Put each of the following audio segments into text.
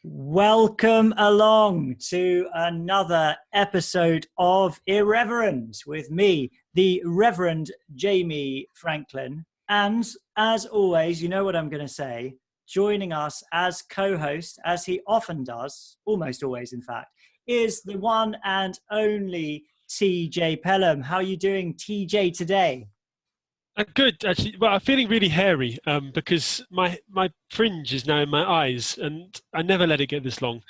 Welcome along to another episode of Irreverend with me, the Reverend Jamie Franklin. And as always, you know what I'm going to say, joining us as co-host, as he often does, almost always in fact, is the one and only TJ Pelham. How are you doing, TJ, today? Good, actually. Well, I'm feeling really hairy because my fringe is now in my eyes, and I never let it get this long.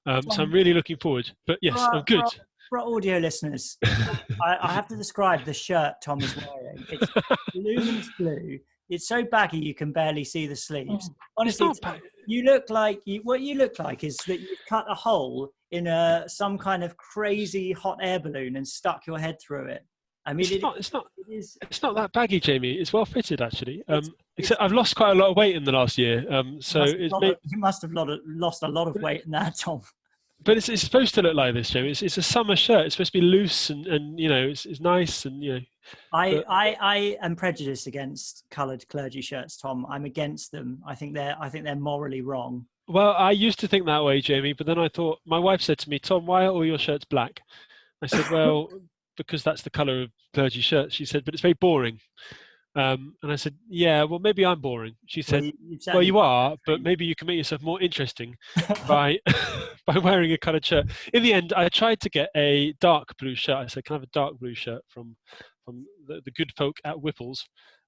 So I'm really looking forward. But yes, I'm good. For our audio listeners, I have to describe the shirt Tom is wearing. It's luminous blue. It's so baggy you can barely see the sleeves. Honestly, you look like what you look like is that you've cut a hole in some kind of crazy hot air balloon and stuck your head through it. I mean, it's not that baggy, Jamie. It's well fitted, actually. Except I've lost quite a lot of weight in the last year. You must have lost a lot of weight in that, Tom. But it's supposed to look like this, Jamie. It's a summer shirt. It's supposed to be loose and you know it's nice and you know. I am prejudiced against coloured clergy shirts, Tom. I'm against them. I think they're morally wrong. Well, I used to think that way, Jamie, but then I thought, my wife said to me, Tom, why are all your shirts black? I said, well, because that's the colour of clergy shirts. She said, but it's very boring. And I said, yeah, well, maybe I'm boring. She said, well, you are, but maybe you can make yourself more interesting by by wearing a coloured shirt. In the end, I tried to get a dark blue shirt. I said, can I have a dark blue shirt from the good folk at Whipple's?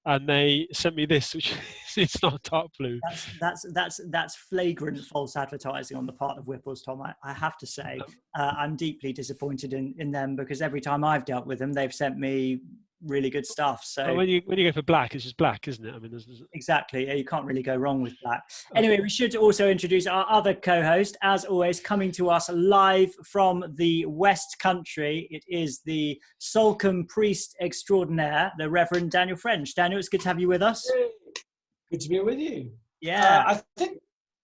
And they sent me this, which is not dark blue. That's flagrant false advertising on the part of Whipple's, Tom. I have to say, I'm deeply disappointed in them because every time I've dealt with them, they've sent me really good stuff. So well, when you go for black, it's just black, isn't it? I mean, exactly. You can't really go wrong with black. Anyway, we should also introduce our other co-host, as always, coming to us live from the West Country. It is the Solcombe priest extraordinaire, the Reverend Daniel French. Daniel, it's good to have you with us. Good to be with you. Yeah, I think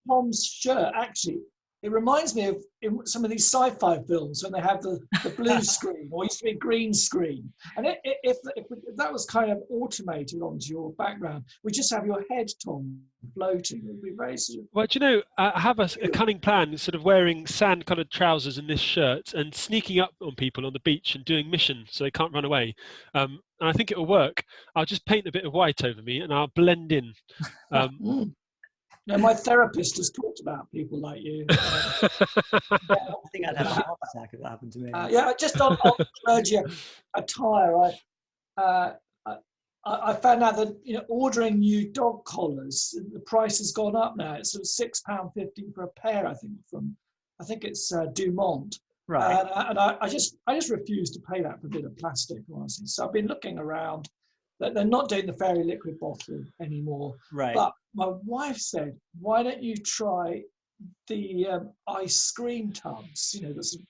Tom's shirt actually. It reminds me of in some of these sci-fi films when they have the blue screen, or used to be green screen. And if that was kind of automated onto your background, we just have your head, Tom, floating. It would be very sort of... Well, do you know, I have a cunning plan, sort of wearing sand-coloured trousers and this shirt and sneaking up on people on the beach and doing mission so they can't run away. And I think it will work. I'll just paint a bit of white over me and I'll blend in. No, my therapist has talked about people like you. I think I'd have a heart attack if that happened to me. Just on clergy attire, I found out that ordering new dog collars, the price has gone up now. It's sort of £6.50 for a pair, I think it's Dumont. Right. And I just refuse to pay that for a bit of plastic, honestly. So I've been looking around. They're not doing the fairy liquid bottle anymore. Right. But my wife said, why don't you try the ice cream tubs?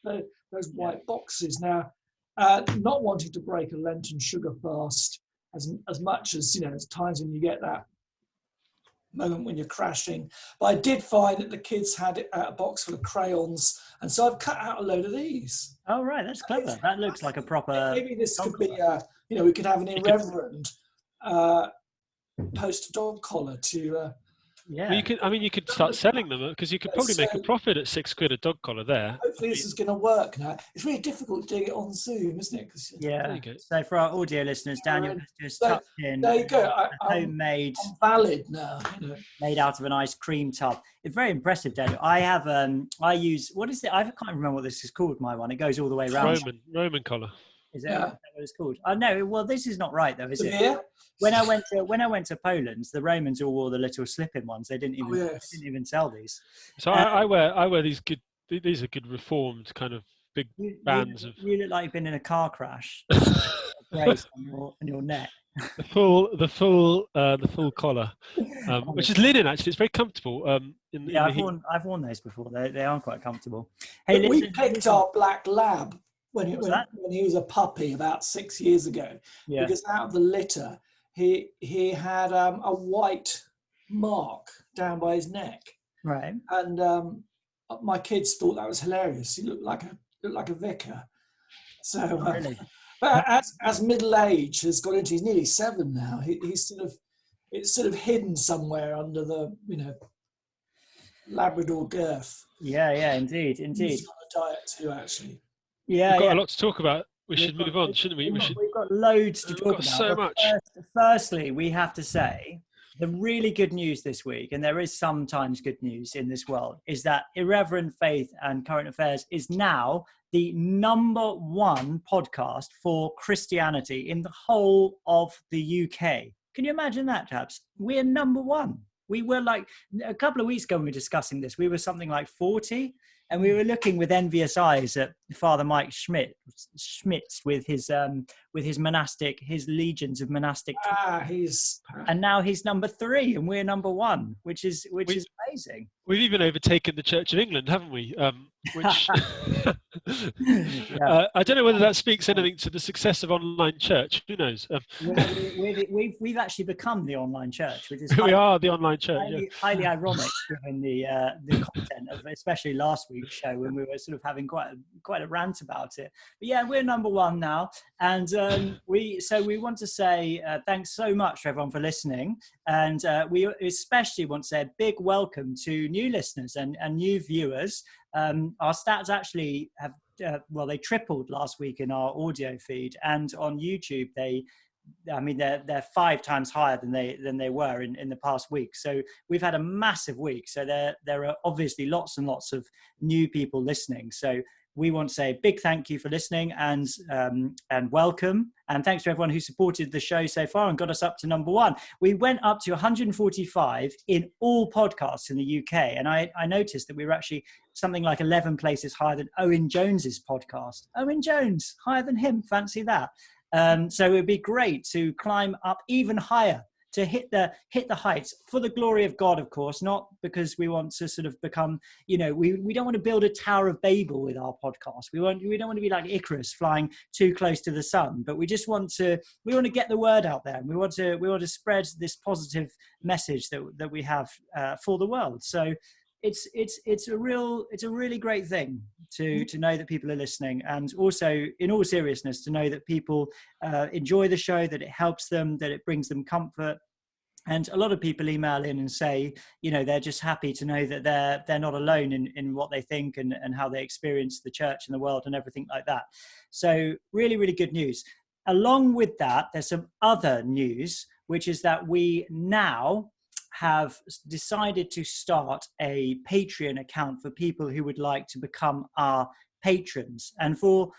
Those white boxes. Now, not wanting to break a Lenten sugar fast as much as, as times when you get that moment when you're crashing. But I did find that the kids had a box full of crayons. And so I've cut out a load of these. Oh, right. That's clever. That looks like a proper... Maybe this could be... we could have an Irreverend poster dog collar to... Yeah. Well, you could start selling them because you could probably make a profit at £6 a dog collar there. Hopefully this is going to work now. It's really difficult doing it on Zoom, isn't it? Yeah. So for our audio listeners, Daniel just tucked in. There you go. Homemade. I'm valid now. Made out of an ice cream tub. It's very impressive, Daniel. I have. I use. What is it? I can't remember what this is called. My one. It goes all the way around. Roman collar. Is that what it's called? Oh no. Well, this is not right though, is it? Yeah. When I went to Poland, the Romans all wore the little slip-in ones. They didn't even sell these. So I wear these good. These are good reformed kind of big bands of. You look like you've been in a car crash. A brace on your neck. The full collar, which is linen. Actually, it's very comfortable. I've worn those before. They are quite comfortable. Hey, we picked our black lab when he was a puppy about 6 years ago. Yeah. Because out of the litter, he had a white mark down by his neck. Right. And my kids thought that was hilarious. He looked like a vicar. So. Really? But as middle age has got into, he's nearly 7 now. It's sort of hidden somewhere under the Labrador girth. Yeah, indeed. He's on a diet too, actually. We've got Yeah. a lot to talk about. We We've should got, move on, shouldn't we? we've got loads to We've talk got about. so But much. firstly, we have to say the really good news this week, and there is sometimes good news in this world, is that Irreverend Faith and Current Affairs is now the #1 podcast for Christianity in the whole of the UK. Can you imagine that, chaps? We're #1. We were like, a couple of weeks ago when we were discussing this, we were something like 40. And we were looking with envious eyes at Father Mike Schmitz with his monastic, his legions of monastic. And now he's #3 and we're #1, which is amazing. We've even overtaken the Church of England, haven't we? Which Yeah. I don't know whether that speaks anything to the success of online church. Who knows? We've actually become the online church, which is we are the online church. highly ironic given the content of especially last week's show when we were sort of having quite a rant about it. But yeah, we're #1 now, and we want to say thanks so much to everyone for listening, and we especially want to say a big welcome to new listeners and new viewers. Our stats actually have they tripled last week in our audio feed, and on YouTube they're 5 times higher than they were in the past week. So we've had a massive week. So there are obviously lots and lots of new people listening. So we want to say a big thank you for listening and welcome. And thanks to everyone who supported the show so far and got us up to #1. We went up to 145 in all podcasts in the UK. And I noticed that we were actually something like 11 places higher than Owen Jones's podcast. Owen Jones, higher than him. Fancy that. So it would be great to climb up even higher, to hit the heights for the glory of God, of course, not because we want to sort of become, we don't want to build a Tower of Babel with our podcast. We don't want to be like Icarus flying too close to the sun, but we want to get the word out there, and we want to spread this positive message that we have for the world. So it's a really great thing to know that people are listening, and also in all seriousness to know that people enjoy the show, that it helps them, that it brings them comfort. And a lot of people email in and say, they're just happy to know that they're not alone in what they think and how they experience the church and the world and everything like that. So really, really good news. Along with that, there's some other news, which is that we now have decided to start a Patreon account for people who would like to become our patrons. And for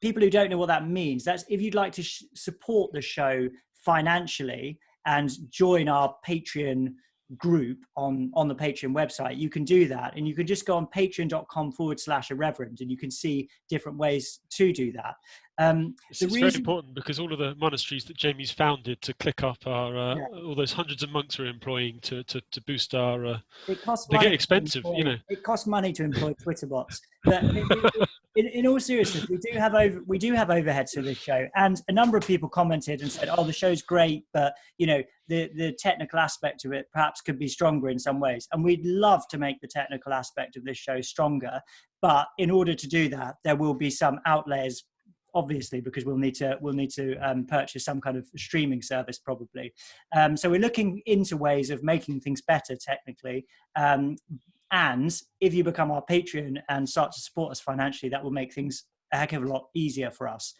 people who don't know what that means, that's if you'd like to support the show financially and join our Patreon group on the Patreon website, you can do that. And you can just go on patreon.com/irreverend and you can see different ways to do that. It's very important because all of the monasteries that Jamie's founded to click up are all those hundreds of monks we're employing to boost our. They get expensive, It costs money to employ Twitter bots. But in all seriousness, we do have overheads for this show, and a number of people commented and said, "Oh, the show's great, but the technical aspect of it perhaps could be stronger in some ways." And we'd love to make the technical aspect of this show stronger, but in order to do that, there will be some outlays, obviously, because we'll need to purchase some kind of streaming service probably. So we're looking into ways of making things better technically. And if you become our Patreon and start to support us financially, that will make things a heck of a lot easier for us.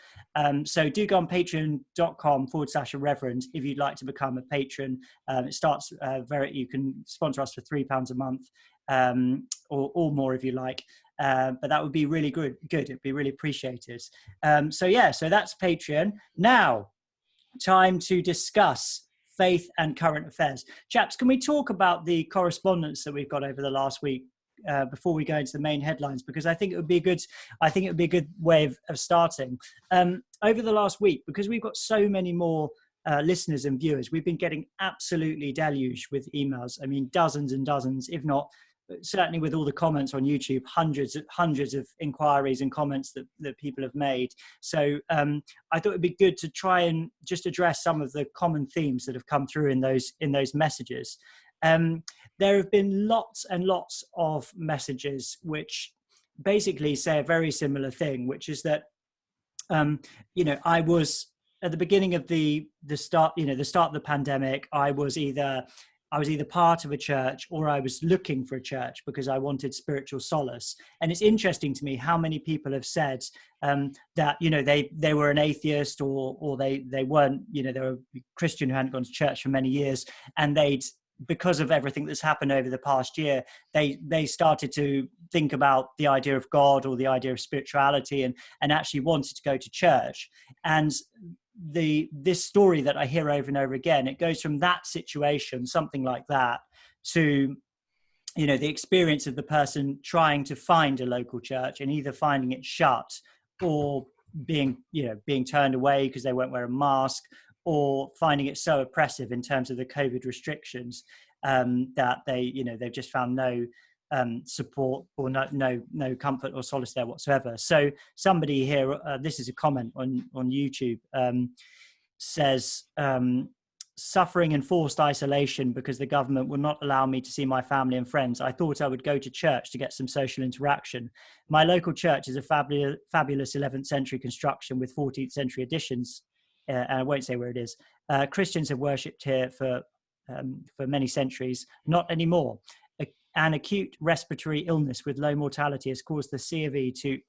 So do go on patreon.com/irreverend if you'd like to become a patron. It starts you can sponsor us for £3 a month or more if you like. But that would be really good. It'd be really appreciated. So that's Patreon. Now, time to discuss faith and current affairs. Chaps, can we talk about the correspondence that we've got over the last week before we go into the main headlines? Because I think it would be a good way of starting. Over the last week, because we've got so many more listeners and viewers, we've been getting absolutely deluged with emails. I mean, dozens and dozens, if not certainly with all the comments on YouTube, hundreds of inquiries and comments that people have made. So I thought it'd be good to try and just address some of the common themes that have come through in those messages. There have been lots and lots of messages which basically say a very similar thing, which is that I was at the beginning of the start of the pandemic, I was either I was either part of a church or I was looking for a church because I wanted spiritual solace. And it's interesting to me how many people have said that, you know, they were an atheist or they weren't, you know, they were a Christian who hadn't gone to church for many years, and because of everything that's happened over the past year, they started to think about the idea of God or the idea of spirituality and actually wanted to go to church. And this story that I hear over and over again, it goes from that situation, something like that, to, you know, the experience of the person trying to find a local church and either finding it shut or being turned away because they won't wear a mask, or finding it so oppressive in terms of the COVID restrictions that they've just found no support or no comfort or solace there whatsoever. So somebody here, this is a comment on YouTube, says, suffering enforced isolation because the government will not allow me to see my family and friends. I thought I would go to church to get some social interaction. My local church is a fabulous 11th century construction with 14th century additions. And I won't say where it is. Christians have worshipped here for many centuries, not anymore. An acute respiratory illness with low mortality has caused the C of E to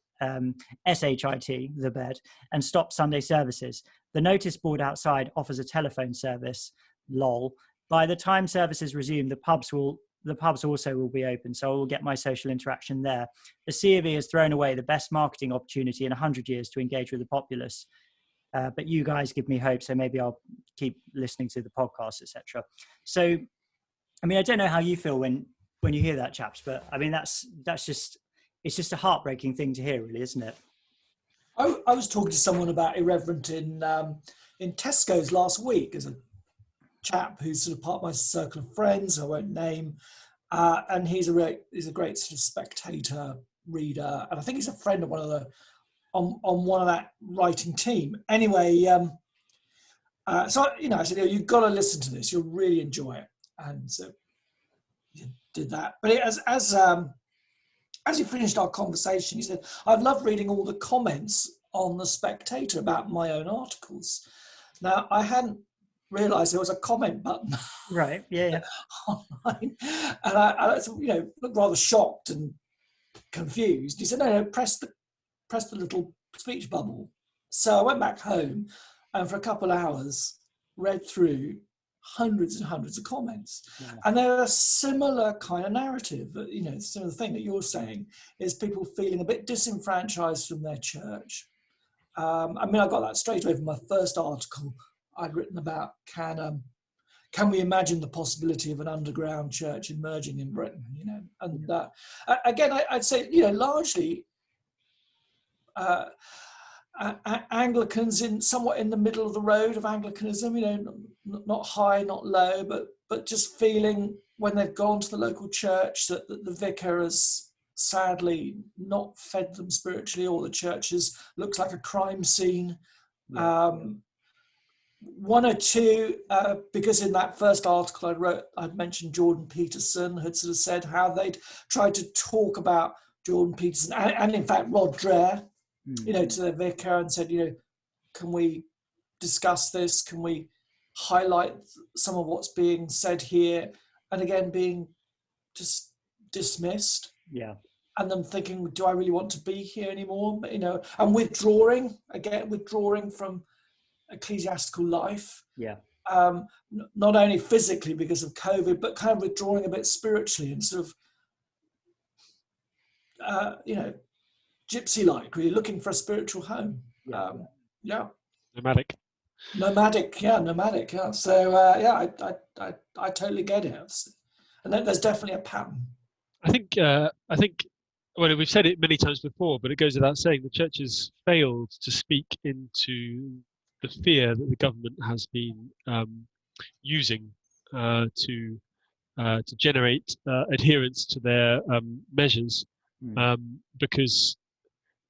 SHIT, the bed, and stop Sunday services. The notice board outside offers a telephone service, lol. By the time services resume, the pubs also will be open, so I will get my social interaction there. The C of E has thrown away the best marketing opportunity in 100 years to engage with the populace. But you guys give me hope, so maybe I'll keep listening to the podcast, etc. So, I mean, I don't know how you feel when you hear that, chaps, but I mean, it's just a heartbreaking thing to hear, really, isn't it? I was talking to someone about Irreverend in Tesco's last week. There's a chap who's sort of part of my circle of friends, I won't name, and he's a great sort of spectator reader, and I think he's a friend of one of the on one of that writing team. Anyway, so I said, you've got to listen to this. You'll really enjoy it, and so you did that. But as he finished our conversation, he said, I've loved reading all the comments on The Spectator about my own articles. Now, I hadn't realised there was a comment button. Right, yeah. Online. And I looked rather shocked and confused. He said, no, press the little speech bubble. So I went back home and for a couple of hours read through hundreds and hundreds of comments. Yeah. And they're a similar kind of narrative, similar thing that you're saying is people feeling a bit disenfranchised from their church. I got that straight away from my first article I'd written about can we imagine the possibility of an underground church emerging in Britain, and again, I'd say, largely Anglicans somewhat in the middle of the road of Anglicanism, not high, not low, but just feeling when they've gone to the local church that the vicar has sadly not fed them spiritually, or the church looks like a crime scene. Yeah. One or two, because in that first article I wrote, I'd mentioned Jordan Peterson had sort of said how they'd tried to talk about Jordan Peterson and in fact Rod Dreher, to the vicar and said, can we discuss this? Can we highlight some of what's being said here? And again, being just dismissed. Yeah. And them thinking, do I really want to be here anymore? And withdrawing from ecclesiastical life. Yeah. Not only physically because of COVID, but kind of withdrawing a bit spiritually and sort of, gypsy-like, really looking for a spiritual home. Nomadic. Yeah. So I totally get it. And then there's definitely a pattern. I think. Well, we've said it many times before, but it goes without saying the church has failed to speak into the fear that the government has been using to generate adherence to their measures, because.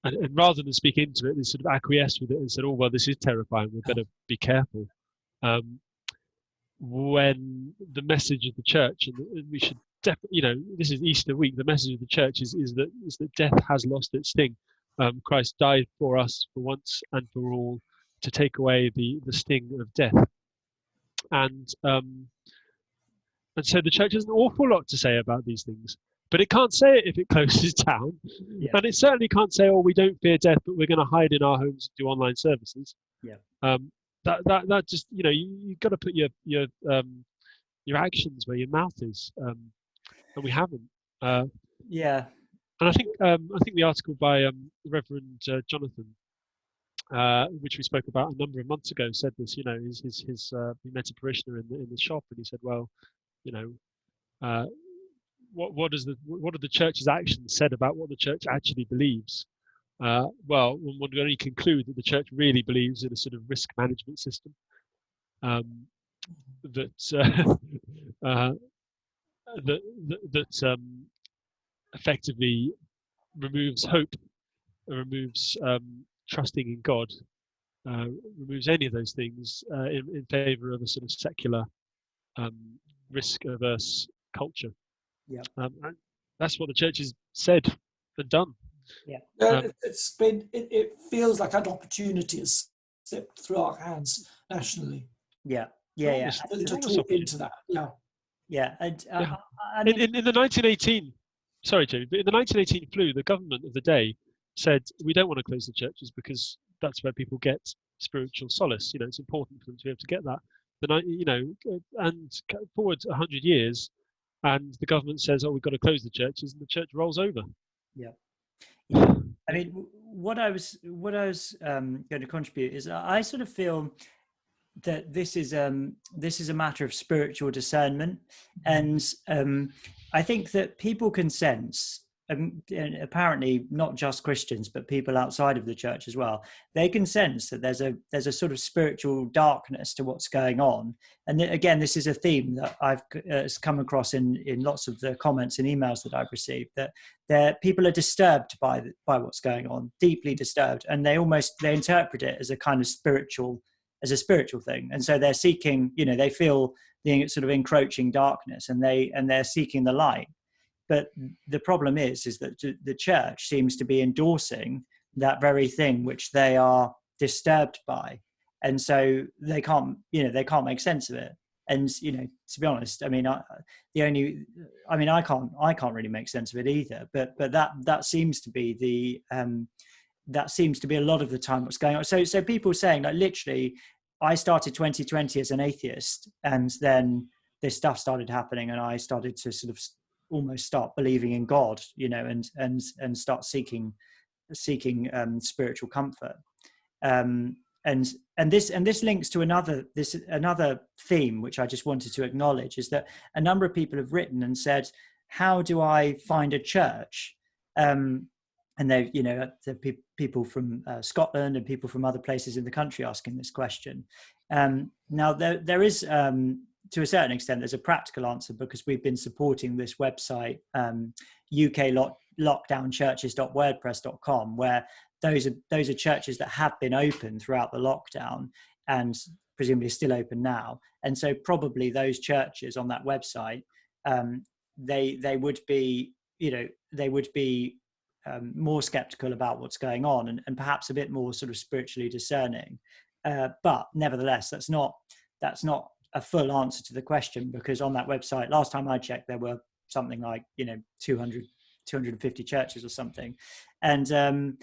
And rather than speak into it, they sort of acquiesced with it and said, "Oh well, this is terrifying. We better be careful." When the message of the church, and we should definitely, this is Easter week. The message of the church is that death has lost its sting. Christ died for us for once and for all to take away the sting of death. And And so the church has an awful lot to say about these things, but it can't say it if it closes down. Yeah. And it certainly can't say, "Oh, we don't fear death, but we're going to hide in our homes and do online services." Yeah. That just, you've got to put your actions where your mouth is, and we haven't. Yeah. And I think the article by Reverend Jonathan, which we spoke about a number of months ago, said this. He met a parishioner in the shop, and he said, "Well, what are the church's actions said about what the church actually believes?" Well, one can only conclude that the church really believes in a sort of risk management system that effectively removes hope, removes trusting in God, removes any of those things in favour of a sort of secular, risk-averse culture. Yeah. And that's what the church has said and done. Yeah. It feels like an opportunity has slipped through our hands nationally. Yeah. To talk into that. Yeah. Yeah. And, Yeah. I mean, in the 1918, sorry, Jamie, but in the 1918 flu, the government of the day said, we don't want to close the churches because that's where people get spiritual solace. It's important for them to be able to get that. And forward 100 years, and the government says, "Oh, we've got to close the churches," and the church rolls over. Yeah. I mean, what I was going to contribute is I sort of feel that this is a matter of spiritual discernment, and I think that people can sense, and apparently not just Christians but people outside of the church as well, they can sense that there's a sort of spiritual darkness to what's going on. And again, this is a theme that I've come across in lots of the comments and emails that I've received, that people are disturbed by what's going on, deeply disturbed, and they interpret it as a kind of spiritual thing. And so they're seeking, they feel the sort of encroaching darkness, and they're seeking the light. But the problem is that the church seems to be endorsing that very thing which they are disturbed by, and so they can't make sense of it. And to be honest, I mean, I can't really make sense of it either. But that seems to be a lot of the time what's going on. So people saying, like, literally, I started 2020 as an atheist, and then this stuff started happening, and I started to sort of almost start believing in God, and start seeking spiritual comfort. And this links to another theme which I just wanted to acknowledge, is that a number of people have written and said, how do I find a church? And there are people from Scotland and people from other places in the country asking this question. Now there is, to a certain extent, there's a practical answer, because we've been supporting this website, uklockdownchurches.wordpress.com, where those are churches that have been open throughout the lockdown and presumably still open now. And so probably those churches on that website, they would be more skeptical about what's going on, and perhaps a bit more sort of spiritually discerning. But nevertheless, that's not a full answer to the question, because on that website, last time I checked, there were something like 250 churches or something. And to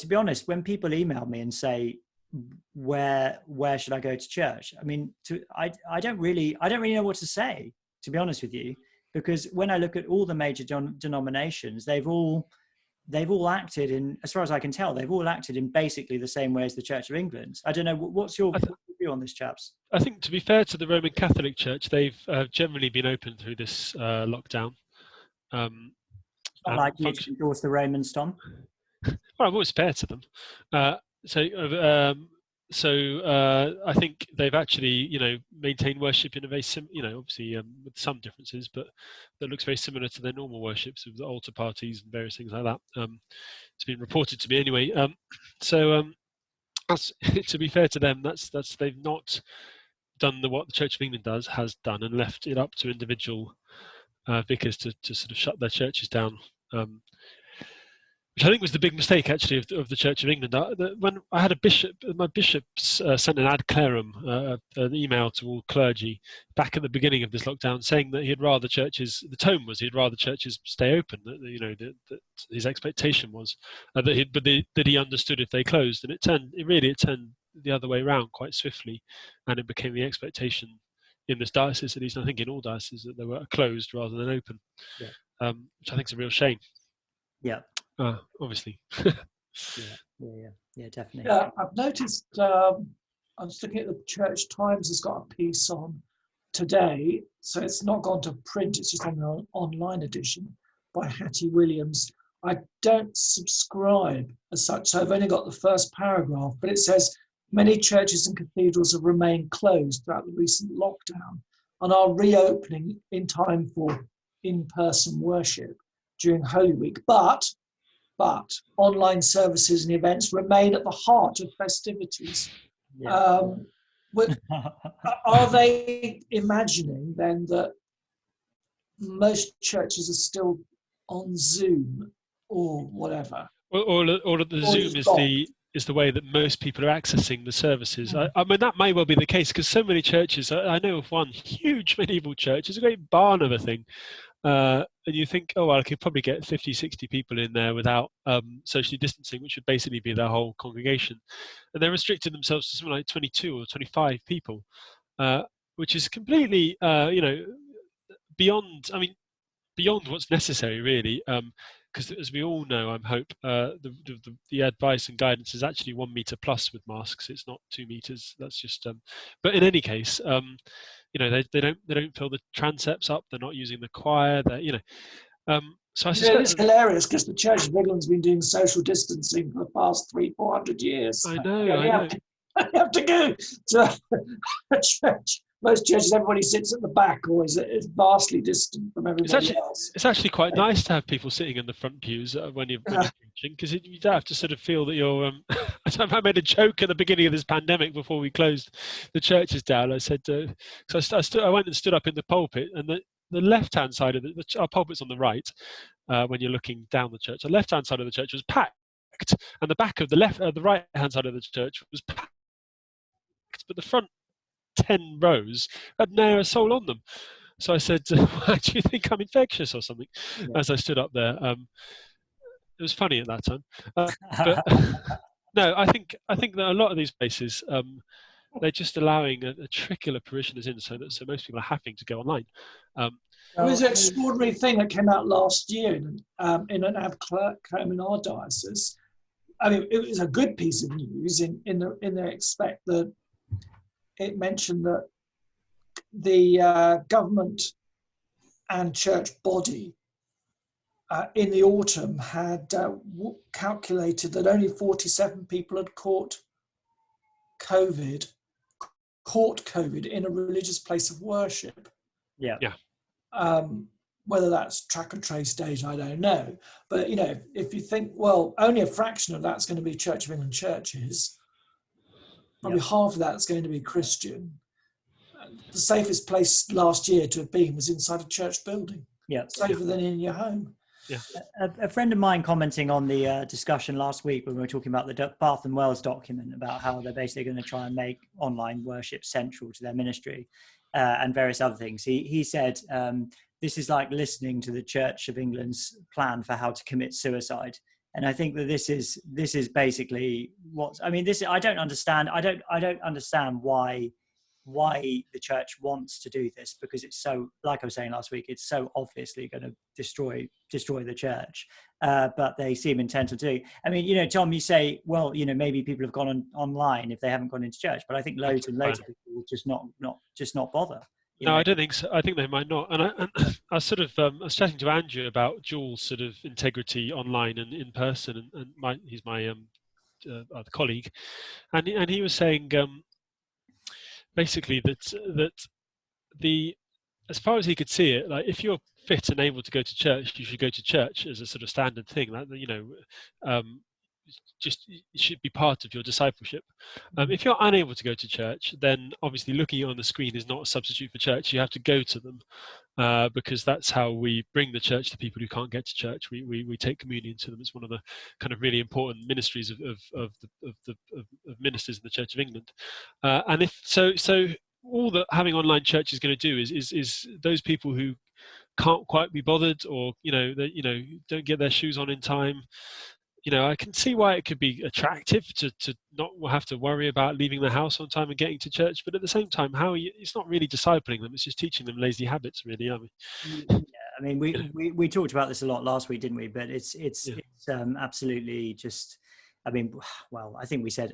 be honest, when people email me and say, where should I go to church, I mean, I don't really know what to say, to be honest with you, because when I look at all the major denominations, they've all acted in, as far as I can tell, they've all acted in basically the same way as the Church of England. I don't know, what's your view on this, chaps? I think, to be fair to the Roman Catholic Church, they've generally been open through this lockdown. Not like you to endorse the Romans, Tom. Well, I've always fair to them. So I think they've actually, maintained worship in a very obviously with some differences, but that looks very similar to their normal worships with the altar parties and various things like that. It's been reported to me anyway. That's, to be fair to them, that's they've not done what the Church of England has done, and left it up to individual vicars to sort of shut their churches down, which which I think was the big mistake actually of the Church of England. When I had a bishop, my bishops sent an ad clerum, an email to all clergy back at the beginning of this lockdown, saying that he'd rather churches. The tone was he'd rather churches stay open. That his expectation was that he understood if they closed, and it turned the other way around quite swiftly, and it became the expectation in this diocese, at least I think in all dioceses, that they were closed rather than open, which I think is a real shame. Yeah. Obviously. Yeah, definitely. Yeah, I've noticed. I was looking at the Church Times has got a piece on today, so it's not gone to print. It's just on the online edition by Hattie Williams. I don't subscribe as such, so I've only got the first paragraph, but it says many churches and cathedrals have remained closed throughout the recent lockdown and are reopening in time for in-person worship during Holy Week. But online services and events remain at the heart of festivities. Yeah. Are they imagining then that most churches are still on Zoom or whatever? Or the Zoom is the way that most people are accessing the services. I mean, that may well be the case because so many churches, I know of one huge medieval church, it's a great barn of a thing. And you think, oh, well, I could probably get 50, 60 people in there without socially distancing, which would basically be their whole congregation. And they're restricting themselves to something like 22 or 25 people, which is completely, beyond what's necessary, really. Because as we all know, I hope, the advice and guidance is actually 1 meter plus with masks. It's not 2 meters. That's just. But in any case, they don't fill the transepts up. They're not using the choir. So I suspect it's hilarious because the Church of England's been doing social distancing for the past 300-400 years. I know. You have to go to a church. Most churches, everybody sits at the back, or is vastly distant from everybody else. It's actually quite nice to have people sitting in the front pews when you're preaching, because you don't have to sort of feel that you're. I made a joke at the beginning of this pandemic before we closed the churches down. I said, I went and stood up in the pulpit, and the left-hand side of our pulpit's on the right when you're looking down the church. The left-hand side of the church was packed, and the back of the right-hand side of the church was packed, but the front 10 rows had ne'er a soul on them. So I said, why do you think I'm infectious or something? As I stood up there. It was funny at that time. But no, I think that a lot of these places, they're just allowing a trickle of parishioners in, so most people are having to go online. It was an extraordinary thing that came out last year in an ad clerk in our diocese. I mean, it was a good piece of news in the respect that it mentioned that the government and church body in the autumn had calculated that only 47 people had caught COVID in a religious place of worship. Yeah. Whether that's track and trace data, I don't know. But, if you think, well, only a fraction of that's going to be Church of England churches, probably half of that's going to be Christian. The safest place last year to have been was inside a church building. Yeah. Safer than in your home. Yeah. A friend of mine commenting on the discussion last week when we were talking about the Bath and Wells document about how they're basically going to try and make online worship central to their ministry and various other things. He said, this is like listening to the Church of England's plan for how to commit suicide. And I think that this is basically I don't understand why the church wants to do this, because it's so, like I was saying last week, it's so obviously going to destroy the church, but they seem intent to do. I mean, Tom, you say, well, maybe people have gone online if they haven't gone into church, but I think loads of people will just not bother. No, I don't think so. I think they might not. And I was sort of I was chatting to Andrew about Jules' sort of integrity online and in person, and he's my other colleague, and he was saying basically that as far as he could see it, like if you're fit and able to go to church, you should go to church as a sort of standard thing. Like just it should be part of your discipleship. If you're unable to go to church, then obviously looking on the screen is not a substitute for church. You have to go to them. because that's how we bring the church to people who can't get to church. We take communion to them. It's one of the kind of really important ministries of ministers in the Church of England. And if so all that having online church is going to do is those people who can't quite be bothered, or don't get their shoes on in time. I can see why it could be attractive to not have to worry about leaving the house on time and getting to church. But at the same time, it's not really discipling them; it's just teaching them lazy habits, really, aren't we? Yeah, I mean, we talked about this a lot last week, didn't we? But it's absolutely just. I mean, well, I think we said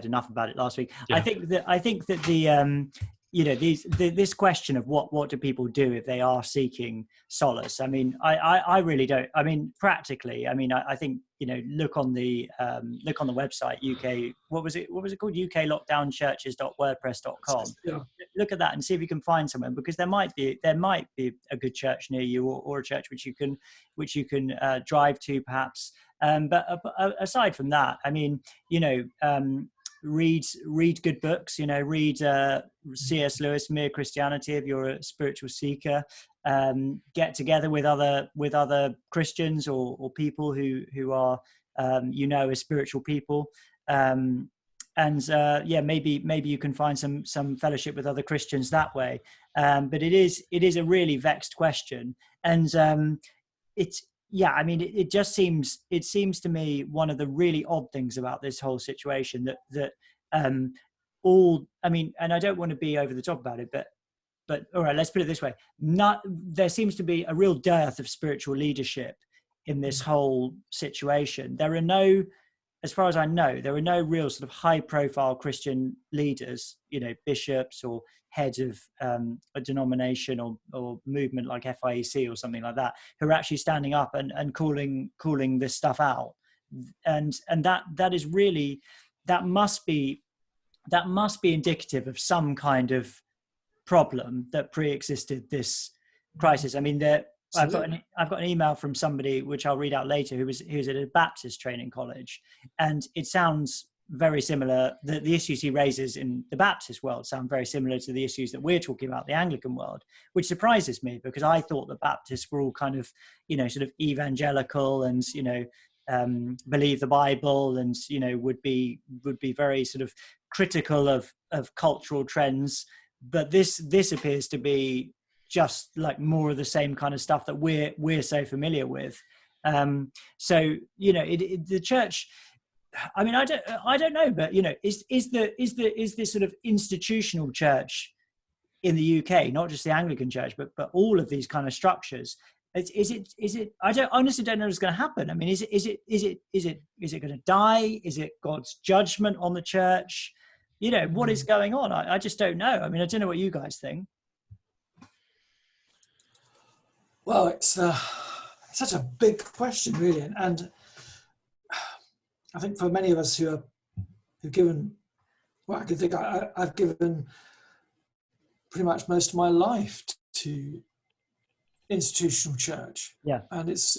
enough about it last week. Yeah. I think that the this question of what do people do if they are seeking solace. I mean, I really don't. I mean, practically. I mean, I think look on the website UK. What was it called? uklockdownchurches.wordpress.com. Yeah. Look at that and see if you can find someone, because there might be a good church near you, or a church which you can drive to perhaps. But aside from that, I mean, read good books. Read C.S. Lewis, Mere Christianity if you're a spiritual seeker. Get together with other Christians or people who are as spiritual people. Maybe you can find some fellowship with other Christians that way. But it is a really vexed question, and I mean, it seems to me one of the really odd things about this whole situation that I mean, and I don't want to be over the top about it, but all right, let's put it this way: there seems to be a real dearth of spiritual leadership in this whole situation. As far as I know, there are no real sort of high-profile Christian leaders, bishops or heads of a denomination or movement like FIEC or something like that, who are actually standing up and calling this stuff out. And that is really, that must be indicative of some kind of problem that pre-existed this crisis. I mean, I've got an email from somebody which I'll read out later who's at a Baptist training college, and it sounds very similar. The issues he raises in the Baptist world sound very similar to the issues that we're talking about in the Anglican world, which surprises me, because I thought the Baptists were all kind of sort of evangelical and believe the Bible and would be very sort of critical of cultural trends. But this appears to be just like more of the same kind of stuff that we're so familiar with. The church, I mean, I don't know, but is this sort of institutional church in the UK, not just the Anglican Church, but all of these kind of structures, is it I honestly don't know what's going to happen. I mean, is it going to die? Is it God's judgment on the church? What is going on? I just don't know. I mean, I don't know what you guys think. Well, it's such a big question, really, and I think for many of us who've given, well, I can think I've given pretty much most of my life to institutional church. Yeah, and it's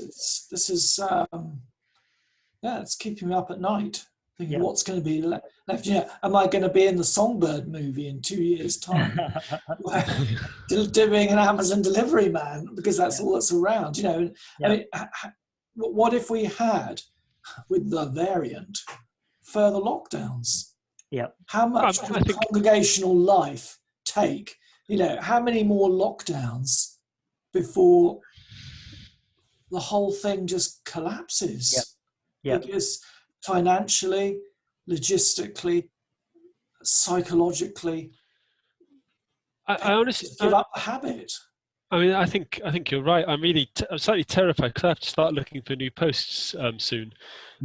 keeping me up at night, thinking what's going to be left. Am I going to be in the Songbird movie in 2 years' time? Doing an Amazon delivery man, because that's all that's around. I mean, what if we had, with the variant, further lockdowns? Yeah. How much would congregational life take? How many more lockdowns before the whole thing just collapses? Yeah. Because financially, logistically, psychologically, I honestly give up the habit. I mean, I think you're right. I'm slightly terrified because I have to start looking for new posts soon.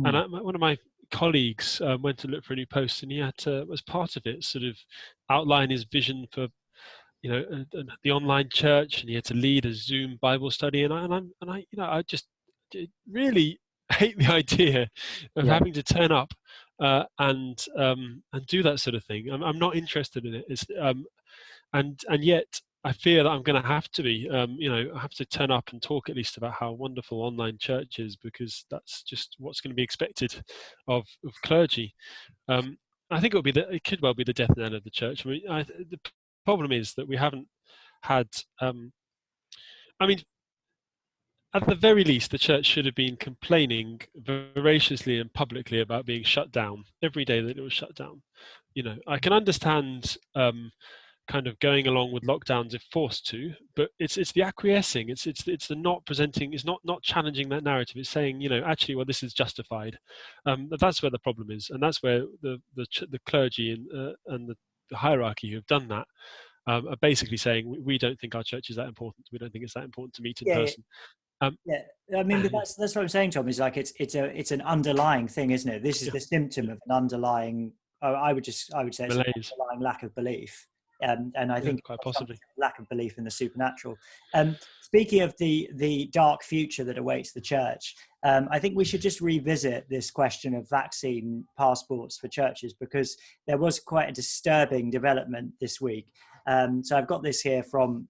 And one of my colleagues went to look for a new post, and he had to, as part of it, sort of outline his vision for the online church, and he had to lead a Zoom Bible study. And I just really hate the idea of having to turn up and do that sort of thing. I'm not interested in it. It's, and yet I fear that I'm going to have to be, I have to turn up and talk at least about how wonderful online church is, because that's just what's going to be expected of clergy. I think it could well be the death knell of the church. I mean, the problem is that we haven't had I mean, at the very least, the church should have been complaining voraciously and publicly about being shut down every day that it was shut down. You know, I can understand kind of going along with lockdowns if forced to, but it's the acquiescing, it's the not presenting, it's not challenging that narrative. It's saying, you know, actually, well, this is justified. That's where the problem is, and that's where the clergy and the hierarchy who have done that are basically saying we don't think our church is that important. We don't think it's that important to meet in person. Yeah, I mean, but that's what I'm saying, Tom. Is like it's an underlying thing, isn't it? This is the symptom of an underlying. I would say it's an underlying lack of belief, and I think quite possibly lack of belief in the supernatural. Speaking of the dark future that awaits the church, I think we should just revisit this question of vaccine passports for churches, because there was quite a disturbing development this week. So I've got this here from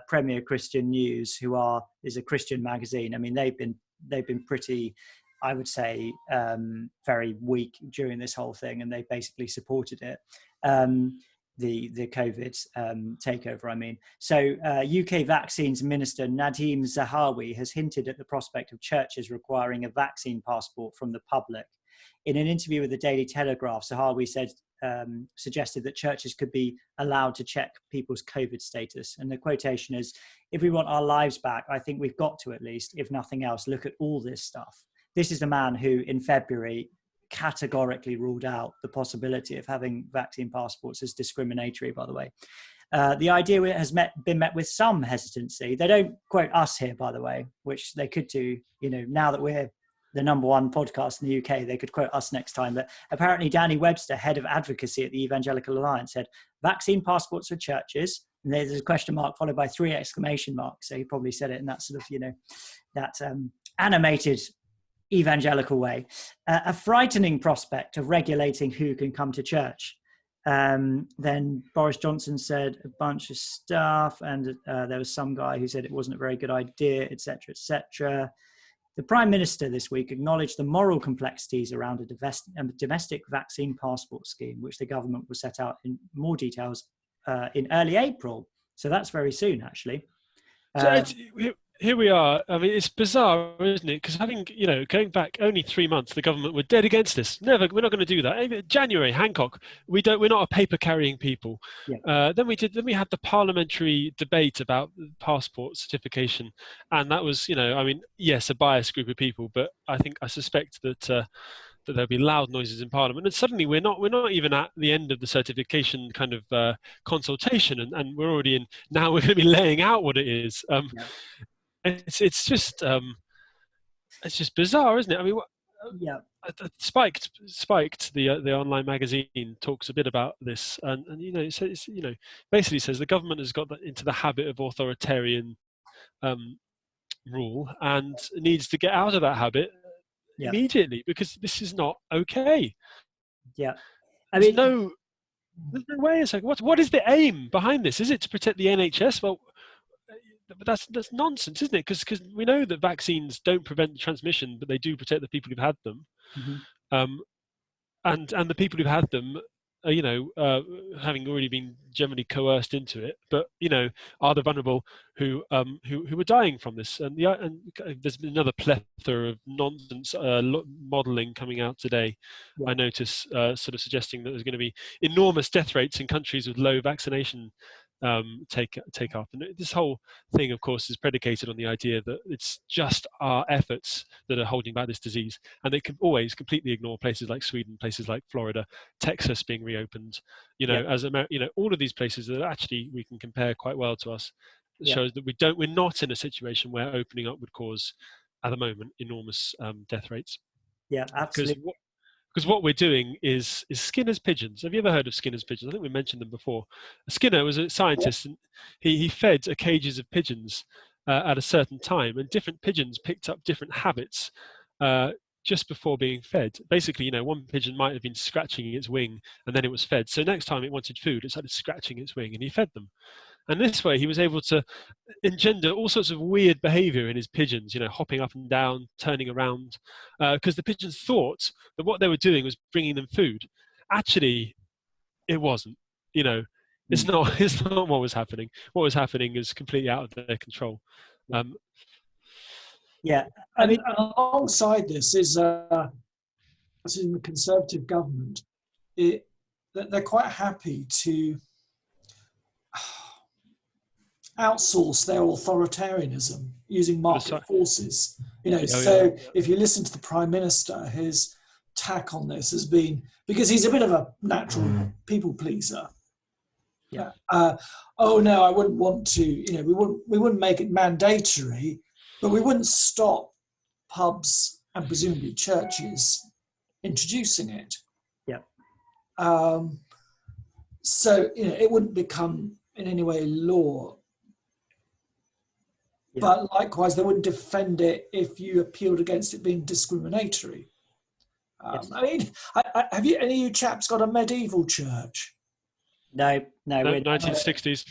Premier Christian News, is a Christian magazine. I mean, they've been pretty, I would say, very weak during this whole thing, and they basically supported it. The COVID takeover, I mean. So UK Vaccines Minister Nadeem Zahawi has hinted at the prospect of churches requiring a vaccine passport from the public. In an interview with the Daily Telegraph, Zahawi suggested that churches could be allowed to check people's COVID status. And the quotation is, "If we want our lives back, I think we've got to, at least, if nothing else, look at all this stuff." This is the man who, in February, categorically ruled out the possibility of having vaccine passports as discriminatory, by the way. The idea has been met with some hesitancy. They don't quote us here, by the way, which they could do. You know, now that we're the #1 podcast in the UK, they could quote us next time. But apparently Danny Webster, head of advocacy at the Evangelical Alliance, said vaccine passports for churches, and there's a question mark followed by 3 exclamation marks. So he probably said it in that sort of, you know, that animated evangelical way. A frightening prospect of regulating who can come to church. Then Boris Johnson said a bunch of stuff, and there was some guy who said it wasn't a very good idea, etc., etc. The Prime Minister this week acknowledged the moral complexities around a domestic vaccine passport scheme, which the government will set out in more details in early April. So that's very soon, actually. So here we are. I mean, it's bizarre, isn't it? Because going back only 3 months, the government were dead against this. Never, we're not going to do that. January, Hancock, we're not a paper carrying people. Yeah. Then we had the parliamentary debate about passport certification, and that was, yes, a biased group of people, but I suspect that there'll be loud noises in Parliament, and suddenly we're not even at the end of the certification kind of consultation, and we're already in. Now we're going to be laying out what it is. It's just bizarre, isn't it? I mean, Spiked, the online magazine, talks a bit about this, and it says, basically says the government has got into the habit of authoritarian rule and needs to get out of that habit immediately, because this is not okay. Yeah, I mean, there's no way. It's like, what is the aim behind this? Is it to protect the NHS? Well, but that's nonsense, isn't it? Because we know that vaccines don't prevent the transmission, but they do protect the people who've had them. Mm-hmm. And the people who've had them, having already been generally coerced into it, but are the vulnerable who are dying from this. And there's been another plethora of nonsense modelling coming out today. I notice sort of suggesting that there's going to be enormous death rates in countries with low vaccination take up, and this whole thing, of course, is predicated on the idea that it's just our efforts that are holding back this disease, and they can always completely ignore places like Sweden, places like Florida, Texas being reopened, all of these places that actually we can compare quite well to us. It shows that we're not in a situation where opening up would cause, at the moment, enormous death rates. Yeah, absolutely. Because what we're doing is Skinner's pigeons. Have you ever heard of Skinner's pigeons? I think we mentioned them before. Skinner was a scientist, and he fed cages of pigeons at a certain time, and different pigeons picked up different habits just before being fed. Basically, one pigeon might have been scratching its wing, and then it was fed. So next time it wanted food, it started scratching its wing, and he fed them. And this way, he was able to engender all sorts of weird behavior in his pigeons, hopping up and down, turning around, because the pigeons thought that what they were doing was bringing them food. Actually, it wasn't. It's not what was happening. What was happening is completely out of their control. Yeah, I mean, alongside this is in the Conservative government, they're quite happy to outsource their authoritarianism using market forces. If you listen to the Prime Minister, his tack on this has been, because he's a bit of a natural people pleaser. Yeah. Oh no, I wouldn't want to. We wouldn't make it mandatory, but we wouldn't stop pubs and presumably churches introducing it. Yeah. So it wouldn't become in any way law. Yeah. But likewise, they wouldn't defend it if you appealed against it being discriminatory. Yes. I mean, have any of you chaps got a medieval church? No, No, 1960s.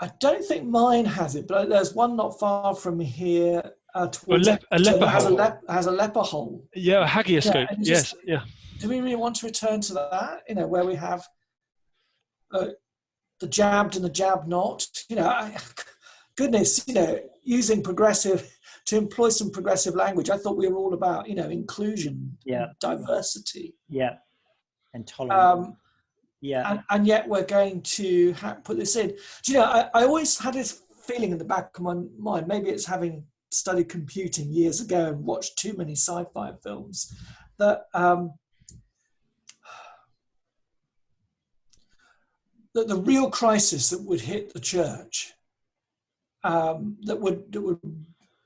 I don't think mine has it, but there's one not far from here. A leper hole. Has a leper hole. Yeah, a hagioscope. Yes, yeah. Do we really want to return to that? Where we have the jabbed and the jabbed not. Goodness, using to employ some progressive language. I thought we were all about inclusion, diversity, and tolerance. And yet we're going to put this in. Do you know? I always had this feeling in the back of my mind. Maybe it's having studied computing years ago and watched too many sci-fi films that. That the real crisis that would hit the church, that would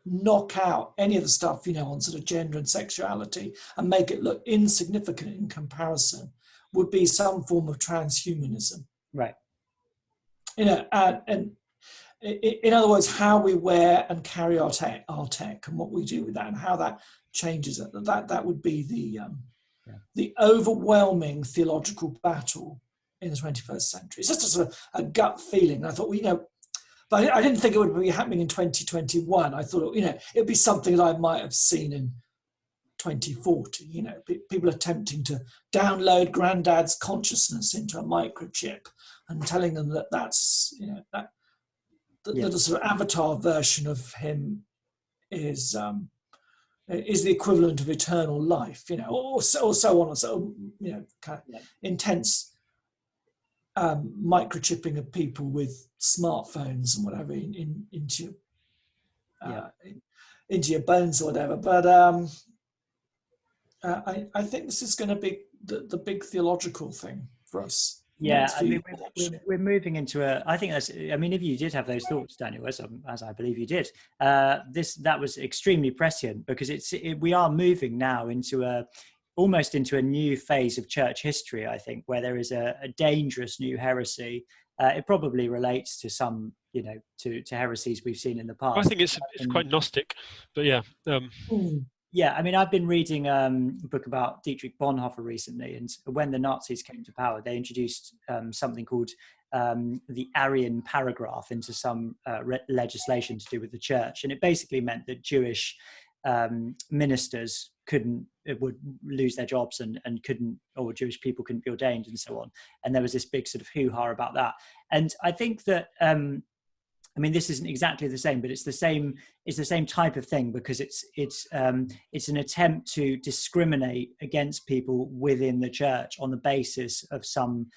knock out any of the stuff on sort of gender and sexuality and make it look insignificant in comparison, would be some form of transhumanism. Right. And in other words, how we wear and carry our tech and what we do with that and how that changes it. That would be the overwhelming theological battle in the 21st century. It's just a sort of a gut feeling. I thought, but I didn't think it would be happening in 2021. I thought, it'd be something that I might have seen in 2040. People attempting to download granddad's consciousness into a microchip and telling them that's, that the sort of avatar version of him is the equivalent of eternal life, or so on and so, kind of intense microchipping of people with smartphones and whatever into your bones or whatever. But I think this is going to be the big theological thing for us. Yeah, I mean, we're moving into I think that's. I mean, if you did have those thoughts, Daniel, as I believe you did, that was extremely prescient because we are moving now into almost into a new phase of church history, I think, where there is a dangerous new heresy. It probably relates to some, to heresies we've seen in the past. I think it's quite Gnostic, but yeah. Yeah, I mean, I've been reading a book about Dietrich Bonhoeffer recently, and when the Nazis came to power, they introduced something called the Arian paragraph into some legislation to do with the church, and it basically meant that Jewish ministers would lose their jobs and couldn't, or Jewish people couldn't be ordained and so on. And there was this big sort of hoo-ha about that. And I think that, I mean, this isn't exactly the same, but it's the same type of thing because it's an attempt to discriminate against people within the church on the basis of some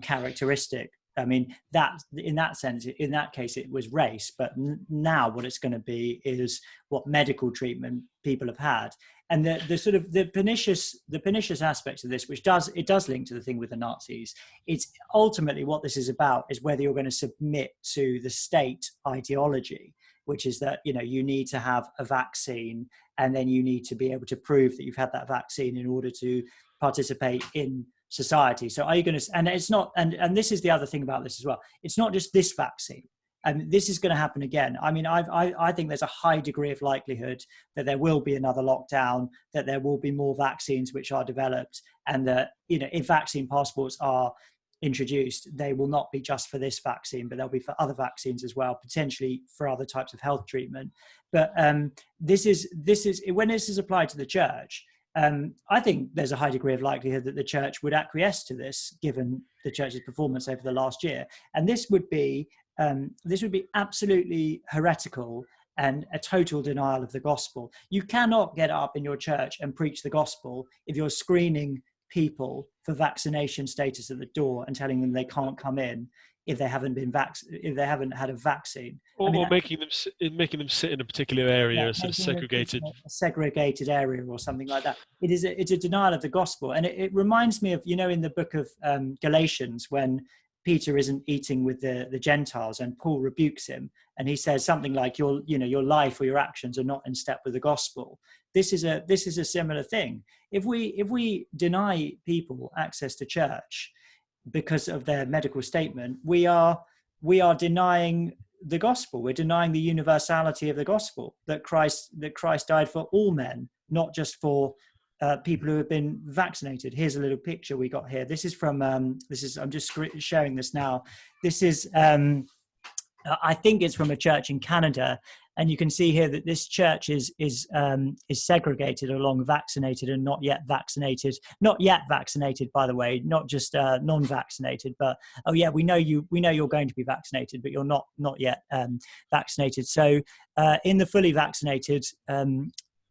characteristic. I mean, that in that sense, in that case, it was race. But now what it's going to be is what medical treatment people have had. And the sort of the pernicious aspects of this, which does link to the thing with the Nazis. It's ultimately what this is about is whether you're going to submit to the state ideology, which is that, you need to have a vaccine and then you need to be able to prove that you've had that vaccine in order to participate in society. So are you going to, and it's not, and this is the other thing about this as well. It's not just this vaccine. And this is going to happen again. I mean, I think there's a high degree of likelihood that there will be another lockdown, that there will be more vaccines which are developed, and that, if vaccine passports are introduced, they will not be just for this vaccine, but they'll be for other vaccines as well, potentially for other types of health treatment. But this is when this is applied to the church. I think there's a high degree of likelihood that the church would acquiesce to this, given the church's performance over the last year. And this would be this would be absolutely heretical and a total denial of the gospel. You cannot get up in your church and preach the gospel if you're screening people for vaccination status at the door and telling them they can't come in if they haven't been if they haven't had a vaccine, or making them sit in a particular area, sort of segregated, a segregated area or something like that. It's a denial of the gospel, and it reminds me of, you know, in the book of Galatians, when Peter isn't eating with the Gentiles and Paul rebukes him, and he says something like, your life or your actions are not in step with the gospel. This is a similar thing. If we deny people access to church because of their medical statement, we are denying the gospel. We're denying the universality of the gospel, that Christ died for all men, not just for people who have been vaccinated. Here's a little picture we got here. This is from I'm just sharing this now. This is I think it's from a church in Canada, and you can see here that this church is segregated along vaccinated and not yet vaccinated. Not yet vaccinated, by the way, not just non-vaccinated, but oh yeah, we know you're going to be vaccinated, but you're not yet vaccinated. So in the fully vaccinated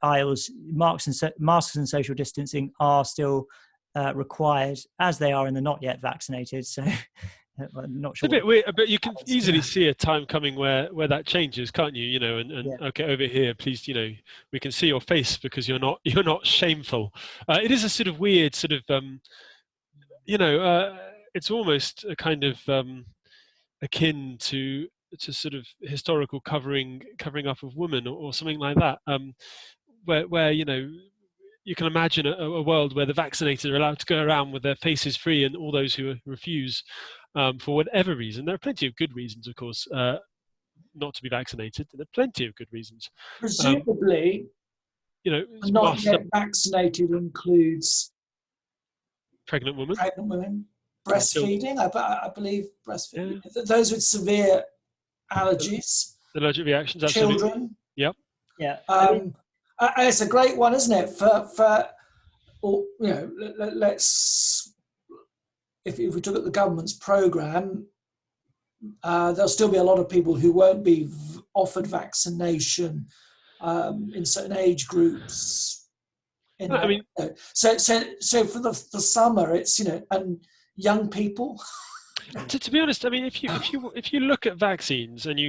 aisles, masks and social distancing are still required, as they are in the not yet vaccinated. So I'm not sure. It's a bit weird, but you can easily see a time coming where that changes, can't you? You know, and yeah. Okay, over here, please, you know, we can see your face because you're not shameful. It is a sort of weird sort of, it's almost a kind of akin to sort of historical covering up of women or something like that, where you know, you can imagine a world where the vaccinated are allowed to go around with their faces free, and all those who refuse, for whatever reason. There are plenty of good reasons, of course, not to be vaccinated. There are plenty of good reasons. Presumably, you know, not yet vaccinated includes pregnant women, breastfeeding. I believe breastfeeding. Yeah. Those with severe allergies, allergic reactions, absolutely. Children. Yep. Yeah. It's a great one, isn't it? For you know, let's. If we look at the government's programme, there'll still be a lot of people who won't be offered vaccination in certain age groups. So for the summer, it's, you know, and young people. To be honest, I mean, if you look at vaccines and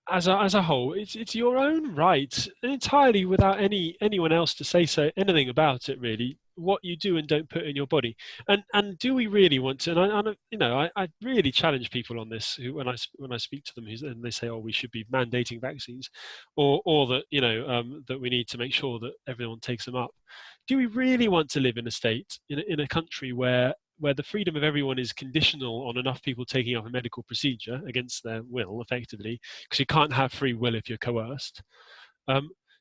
as a whole, it's your own right, entirely without anyone else to say anything about it, really, what you do and don't put in your body. And do we really want to? And I really challenge people on this, who when I speak to them, and they say, oh, we should be mandating vaccines, or that, you know, that we need to make sure that everyone takes them up. Do we really want to live in a state, in a country where the freedom of everyone is conditional on enough people taking up a medical procedure against their will, effectively, because you can't have free will if you're coerced?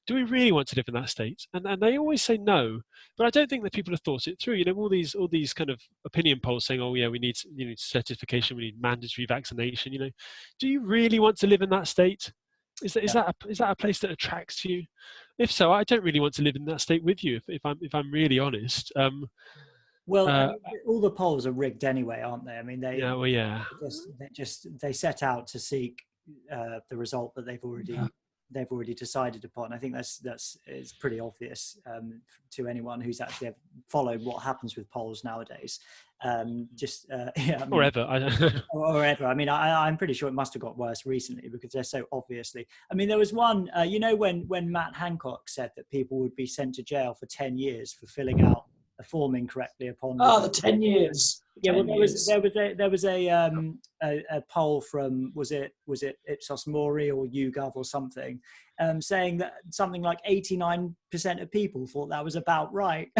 Do we really want to live in that state? And they always say no, but I don't think that people have thought it through. You know, all these kind of opinion polls saying, oh yeah, we need certification, we need mandatory vaccination. You know, do you really want to live in that state? Is that a place that attracts you? If so, I don't really want to live in that state with you. If I'm really honest. Well, all the polls are rigged anyway, aren't they? I mean, they set out to seek the result that they've already decided upon. I think it's pretty obvious to anyone who's actually followed what happens with polls nowadays. Or ever. Or ever. I mean, I'm pretty sure it must have got worse recently because they're so obviously. I mean, there was one, when Matt Hancock said that people would be sent to jail for 10 years for filling out a form incorrectly upon. The 10 years. Yeah, well, there was a poll from was it Ipsos Mori or YouGov or something, saying that something like 89% of people thought that was about right.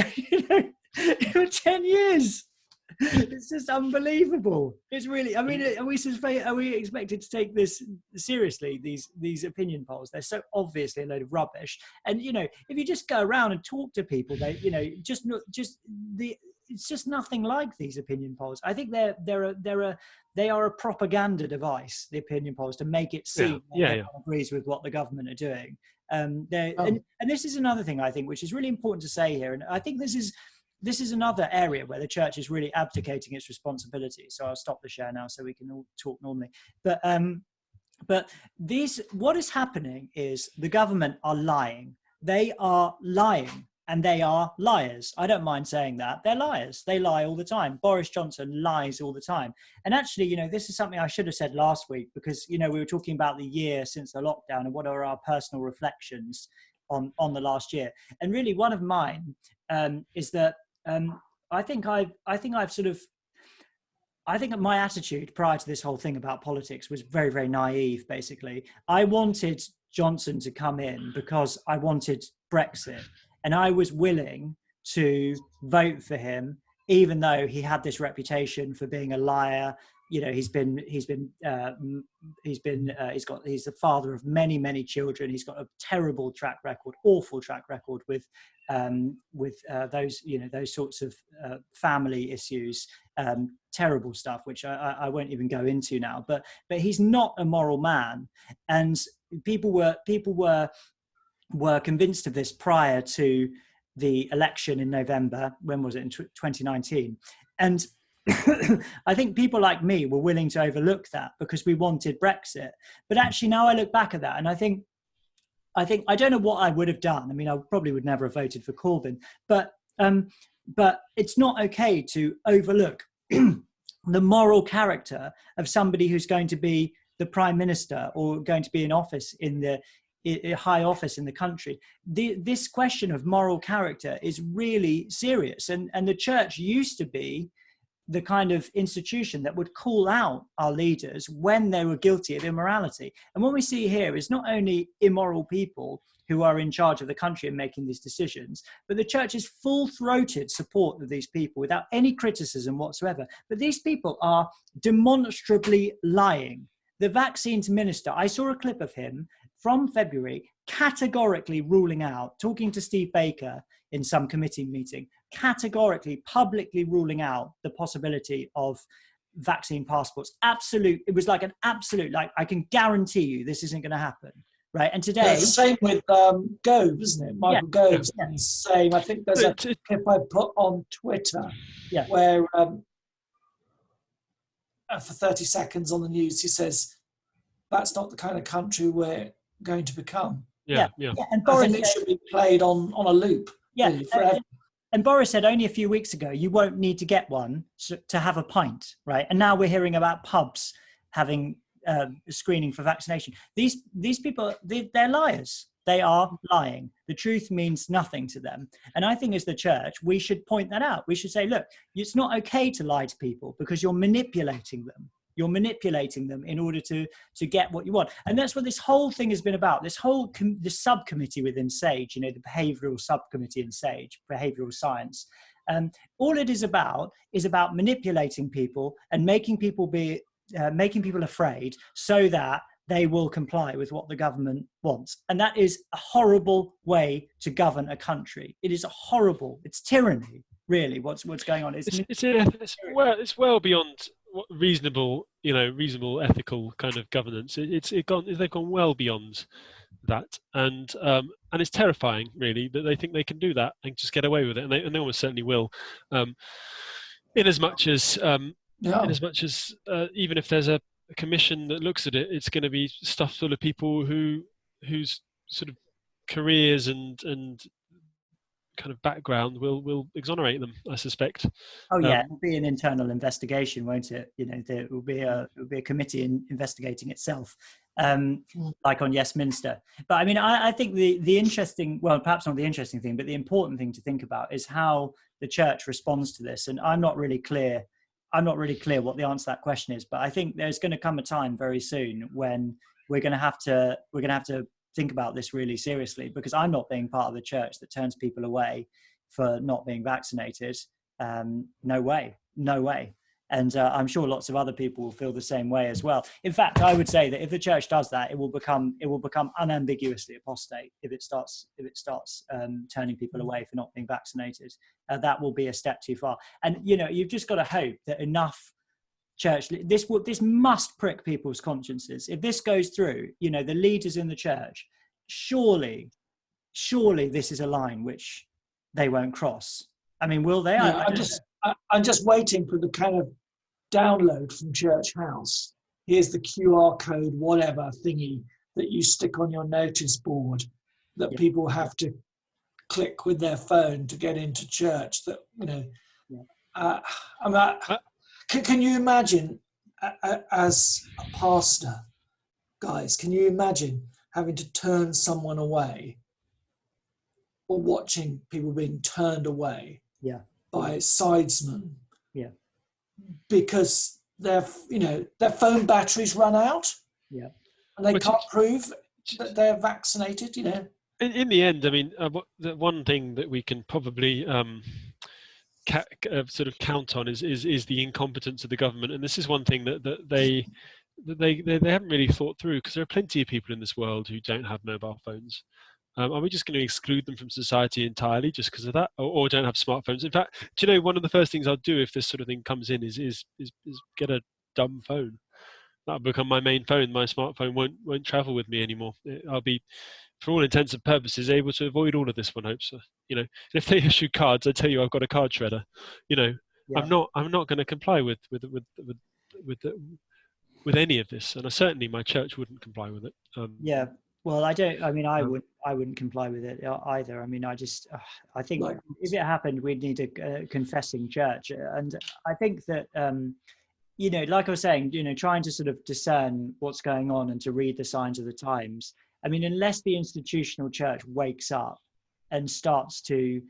For 10 years. It's just unbelievable. It's really. I mean, are we expected to take this seriously? These opinion polls, they're so obviously a load of rubbish. And if you just go around and talk to people, it's just nothing like these opinion polls. I think they are a propaganda device. The opinion polls, to make it seem everyone agrees with what the government are doing. And this is another thing I think which is really important to say here, and I think this is this is another area where the church is really abdicating its responsibility. So I'll stop the share now so we can all talk normally. But what is happening is the government are lying. They are lying, and they are liars. I don't mind saying that. They're liars. They lie all the time. Boris Johnson lies all the time. And actually, this is something I should have said last week, because, we were talking about the year since the lockdown and what are our personal reflections on the last year. And really one of mine is that I think my attitude prior to this whole thing about politics was very, very naive, basically. I wanted Johnson to come in because I wanted Brexit, and I was willing to vote for him, even though he had this reputation for being a liar. He's the father of many, many children. He's got a terrible track record, awful track record with those sorts of family issues, terrible stuff, which I won't even go into now. But he's not a moral man, and people were convinced of this prior to the election in November. When was it? In 2019, and I think people like me were willing to overlook that because we wanted Brexit. But actually, now I look back at that, and I think I don't know what I would have done. I mean, I probably would never have voted for Corbyn, but it's not okay to overlook the moral character of somebody who's going to be the prime minister or going to be in office a high office in the country. This question of moral character is really serious, and the church used to be the kind of institution that would call out our leaders when they were guilty of immorality. And what we see here is not only immoral people who are in charge of the country and making these decisions, but the church's full-throated support of these people without any criticism whatsoever. But these people are demonstrably lying. The vaccines minister, I saw a clip of him from February categorically ruling out, talking to Steve Baker in some committee meeting, categorically, publicly ruling out the possibility of vaccine passports. It was like an absolute, like, I can guarantee you this isn't going to happen, right? And today... Yeah, it's the same with Gove, isn't it? Michael Gove's the same. I think there's a clip I put on Twitter where for 30 seconds on the news, he says, that's not the kind of country we're going to become. Yeah. And I think it should be played on a loop. Really, forever. And Boris said only a few weeks ago, you won't need to get one to have a pint, right? And now we're hearing about pubs having screening for vaccination. These people, they're liars. They are lying. The truth means nothing to them. And I think as the church, we should point that out. We should say, look, it's not okay to lie to people because you're manipulating them. You're manipulating them in order to get what you want. And that's what this whole thing has been about. This subcommittee within SAGE, the behavioural subcommittee in SAGE, behavioural science. All it is about manipulating people and making people afraid so that they will comply with what the government wants. And that is a horrible way to govern a country. It is it's tyranny, really, what's going on. It's well beyond reasonable ethical kind of governance. They've gone well beyond that, and it's terrifying, really, that they think they can do that and just get away with it, and they almost certainly will. In as much as even if there's a commission that looks at it, it's going to be stuffed full of people whose sort of careers and kind of background will exonerate them, I suspect. Oh yeah, it'll be an internal investigation, won't it? There will be a committee investigating itself, like on Westminster. But I mean, I think the interesting, well, perhaps not the interesting thing, but the important thing to think about is how the church responds to this. And I'm not really clear what the answer to that question is, but I think there's going to come a time very soon when we're going to have to think about this really seriously, because I'm not being part of the church that turns people away for not being vaccinated. No way. And I'm sure lots of other people will feel the same way as well. In fact, I would say that if the church does that, it will become unambiguously apostate if it starts turning people away for not being vaccinated. That will be a step too far. And you've just got to hope that enough church, this must prick people's consciences. If this goes through, the leaders in the church, surely this is a line which they won't cross. I mean, will they? Yeah, I'm just waiting for the kind of download from Church House. Here's the QR code, whatever thingy that you stick on your notice board that people have to click with their phone to get into church. That can you imagine as a pastor, guys? Can you imagine having to turn someone away, or watching people being turned away by sidesmen? Yeah. Because their phone batteries run out. Yeah. And they can't prove that they're vaccinated. In the end, I mean, the one thing that we can probably sort of count on is the incompetence of the government, and this is one thing that they haven't really thought through, because there are plenty of people in this world who don't have mobile phones. Are we just going to exclude them from society entirely just because of that, or don't have smartphones? In fact, do you know, one of the first things I'll do if this sort of thing comes in is get a dumb phone. That'll become my main phone. My smartphone won't travel with me anymore. I'll be, for all intents and purposes, able to avoid all of this, one hopes. If they issue cards, I tell you, I've got a card shredder. I'm not going to comply with any of this, and certainly my church wouldn't comply with it. Well, I don't. I mean, I wouldn't comply with it either. I mean, I think if it happened, we'd need a confessing church, and I think that. Like I was saying, trying to sort of discern what's going on and to read the signs of the times. I mean, unless the institutional church wakes up and starts to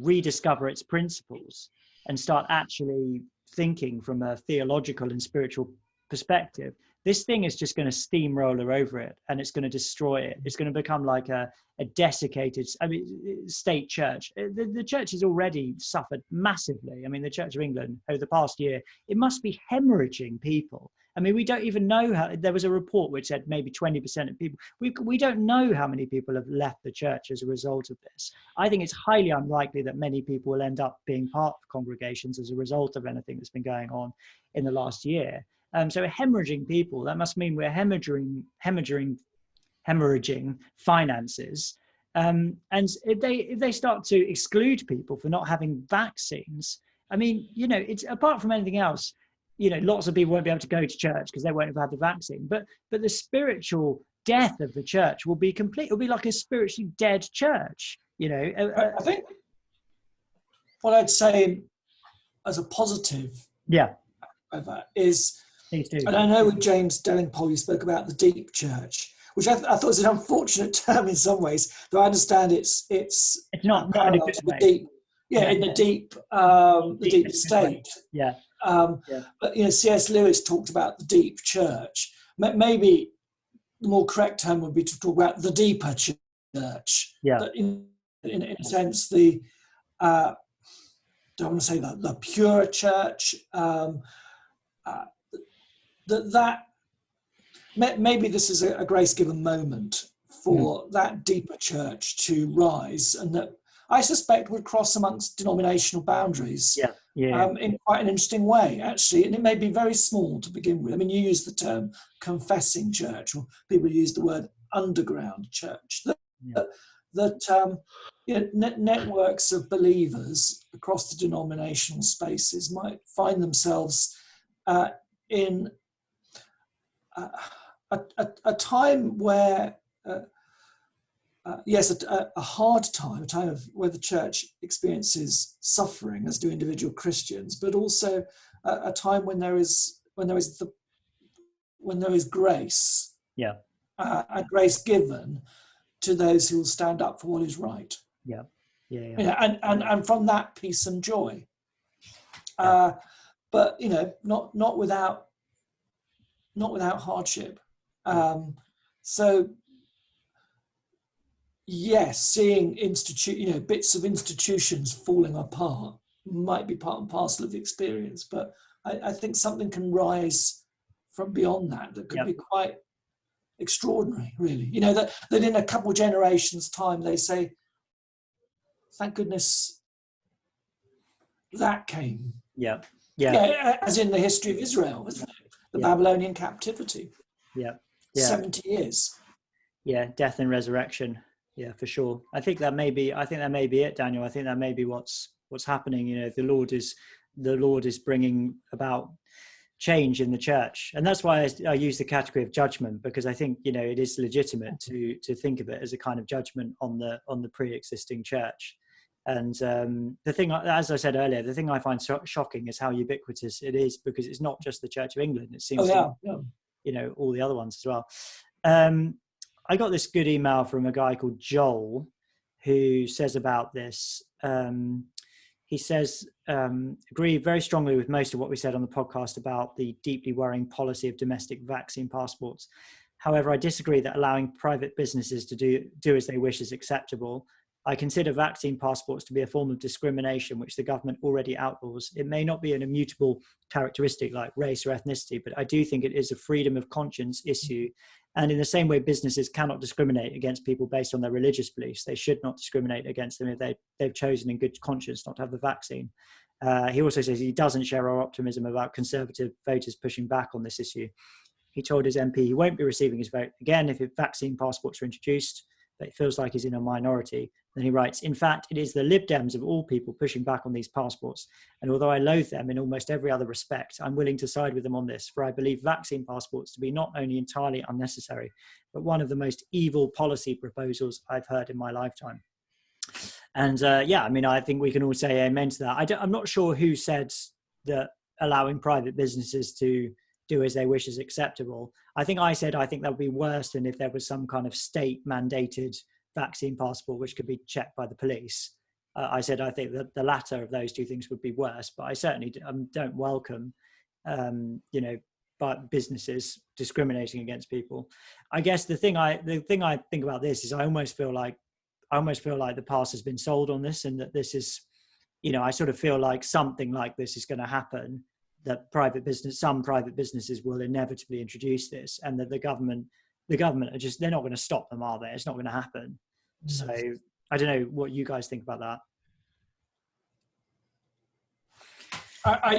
rediscover its principles and start actually thinking from a theological and spiritual perspective, this thing is just going to steamroller over it, and it's going to destroy it. It's going to become like a desiccated, state church. The church has already suffered massively. I mean, the Church of England over the past year, it must be hemorrhaging people. I mean, we don't even know how. There was a report which said maybe 20% of people. We don't know how many people have left the church as a result of this. I think it's highly unlikely that many people will end up being part of congregations as a result of anything that's been going on in the last year. So hemorrhaging people, that must mean we're hemorrhaging finances. And if they start to exclude people for not having vaccines, I mean, it's apart from anything else, lots of people won't be able to go to church because they won't have had the vaccine. But the spiritual death of the church will be complete. It'll be like a spiritually dead church. I think what I'd say as a positive, of that is. And I know with James Delingpole you spoke about the deep church, which I thought was an unfortunate term in some ways, though I understand it's not parallel to the deep, in the deep state. But C.S. Lewis talked about the deep church. Maybe the more correct term would be to talk about the deeper church. That in a sense, the don't want to say that the pure church. That maybe this is a grace-given moment for that deeper church to rise, and that I suspect would cross amongst denominational boundaries in quite an interesting way, actually. And it may be very small to begin with. I mean, you use the term confessing church, or people use the word underground church. Networks of believers across the denominational spaces might find themselves in a time where, a hard time, a time where the church experiences suffering, as do individual Christians, but also a time when there is grace, and grace given to those who will stand up for what is right. And from that, peace and joy. But not without hardship. So yes, seeing bits of institutions falling apart might be part and parcel of the experience, but I think something can rise from beyond that could be quite extraordinary, really. That in a couple of generations' time they say, thank goodness that came. As in the history of Israel, isn't it? The Babylonian captivity. 70 years. Death and resurrection. Yeah, for sure. I think that may be it, Daniel. I think that may be what's happening. You know, the Lord is bringing about change in the church, and that's why I use the category of judgment, because I think, you know, it is legitimate to think of it as a kind of judgment on the pre-existing church. And the thing, as I said earlier, the thing I find shocking is how ubiquitous it is, because it's not just the Church of England. It seems you know, all the other ones as well. I got this good email from a guy called Joel, who says about this. He says, agree very strongly with most of what we said on the podcast about the deeply worrying policy of domestic vaccine passports. However, I disagree that allowing private businesses to do as they wish is acceptable. I consider vaccine passports to be a form of discrimination, which the government already outlaws. It may not be an immutable characteristic like race or ethnicity, but I do think it is a freedom of conscience issue. And in the same way, businesses cannot discriminate against people based on their religious beliefs, they should not discriminate against them if they've chosen in good conscience not to have the vaccine. He also says he doesn't share our optimism about Conservative voters pushing back on this issue. He told his MP he won't be receiving his vote again if vaccine passports are introduced, but it feels like he's in a minority. Then he writes, in fact, it is the Lib Dems of all people pushing back on these passports. And although I loathe them in almost every other respect, I'm willing to side with them on this, for I believe vaccine passports to be not only entirely unnecessary, but one of the most evil policy proposals I've heard in my lifetime. And yeah, I mean, I think we can all say amen to that. I'm not sure who said that allowing private businesses to do as they wish is acceptable. I think that would be worse than if there was some kind of state mandated vaccine passport which could be checked by the police. I think that the latter of those two things would be worse, but I certainly don't welcome you know, but businesses discriminating against people. I guess the thing I think about this is I almost feel like the past has been sold on this, and that this is, you know, I sort of feel like something like this is going to happen, that some private businesses will inevitably introduce this, and that the government are just, they're not going to stop them, are they? It's not going to happen. So I don't know what you guys think about that.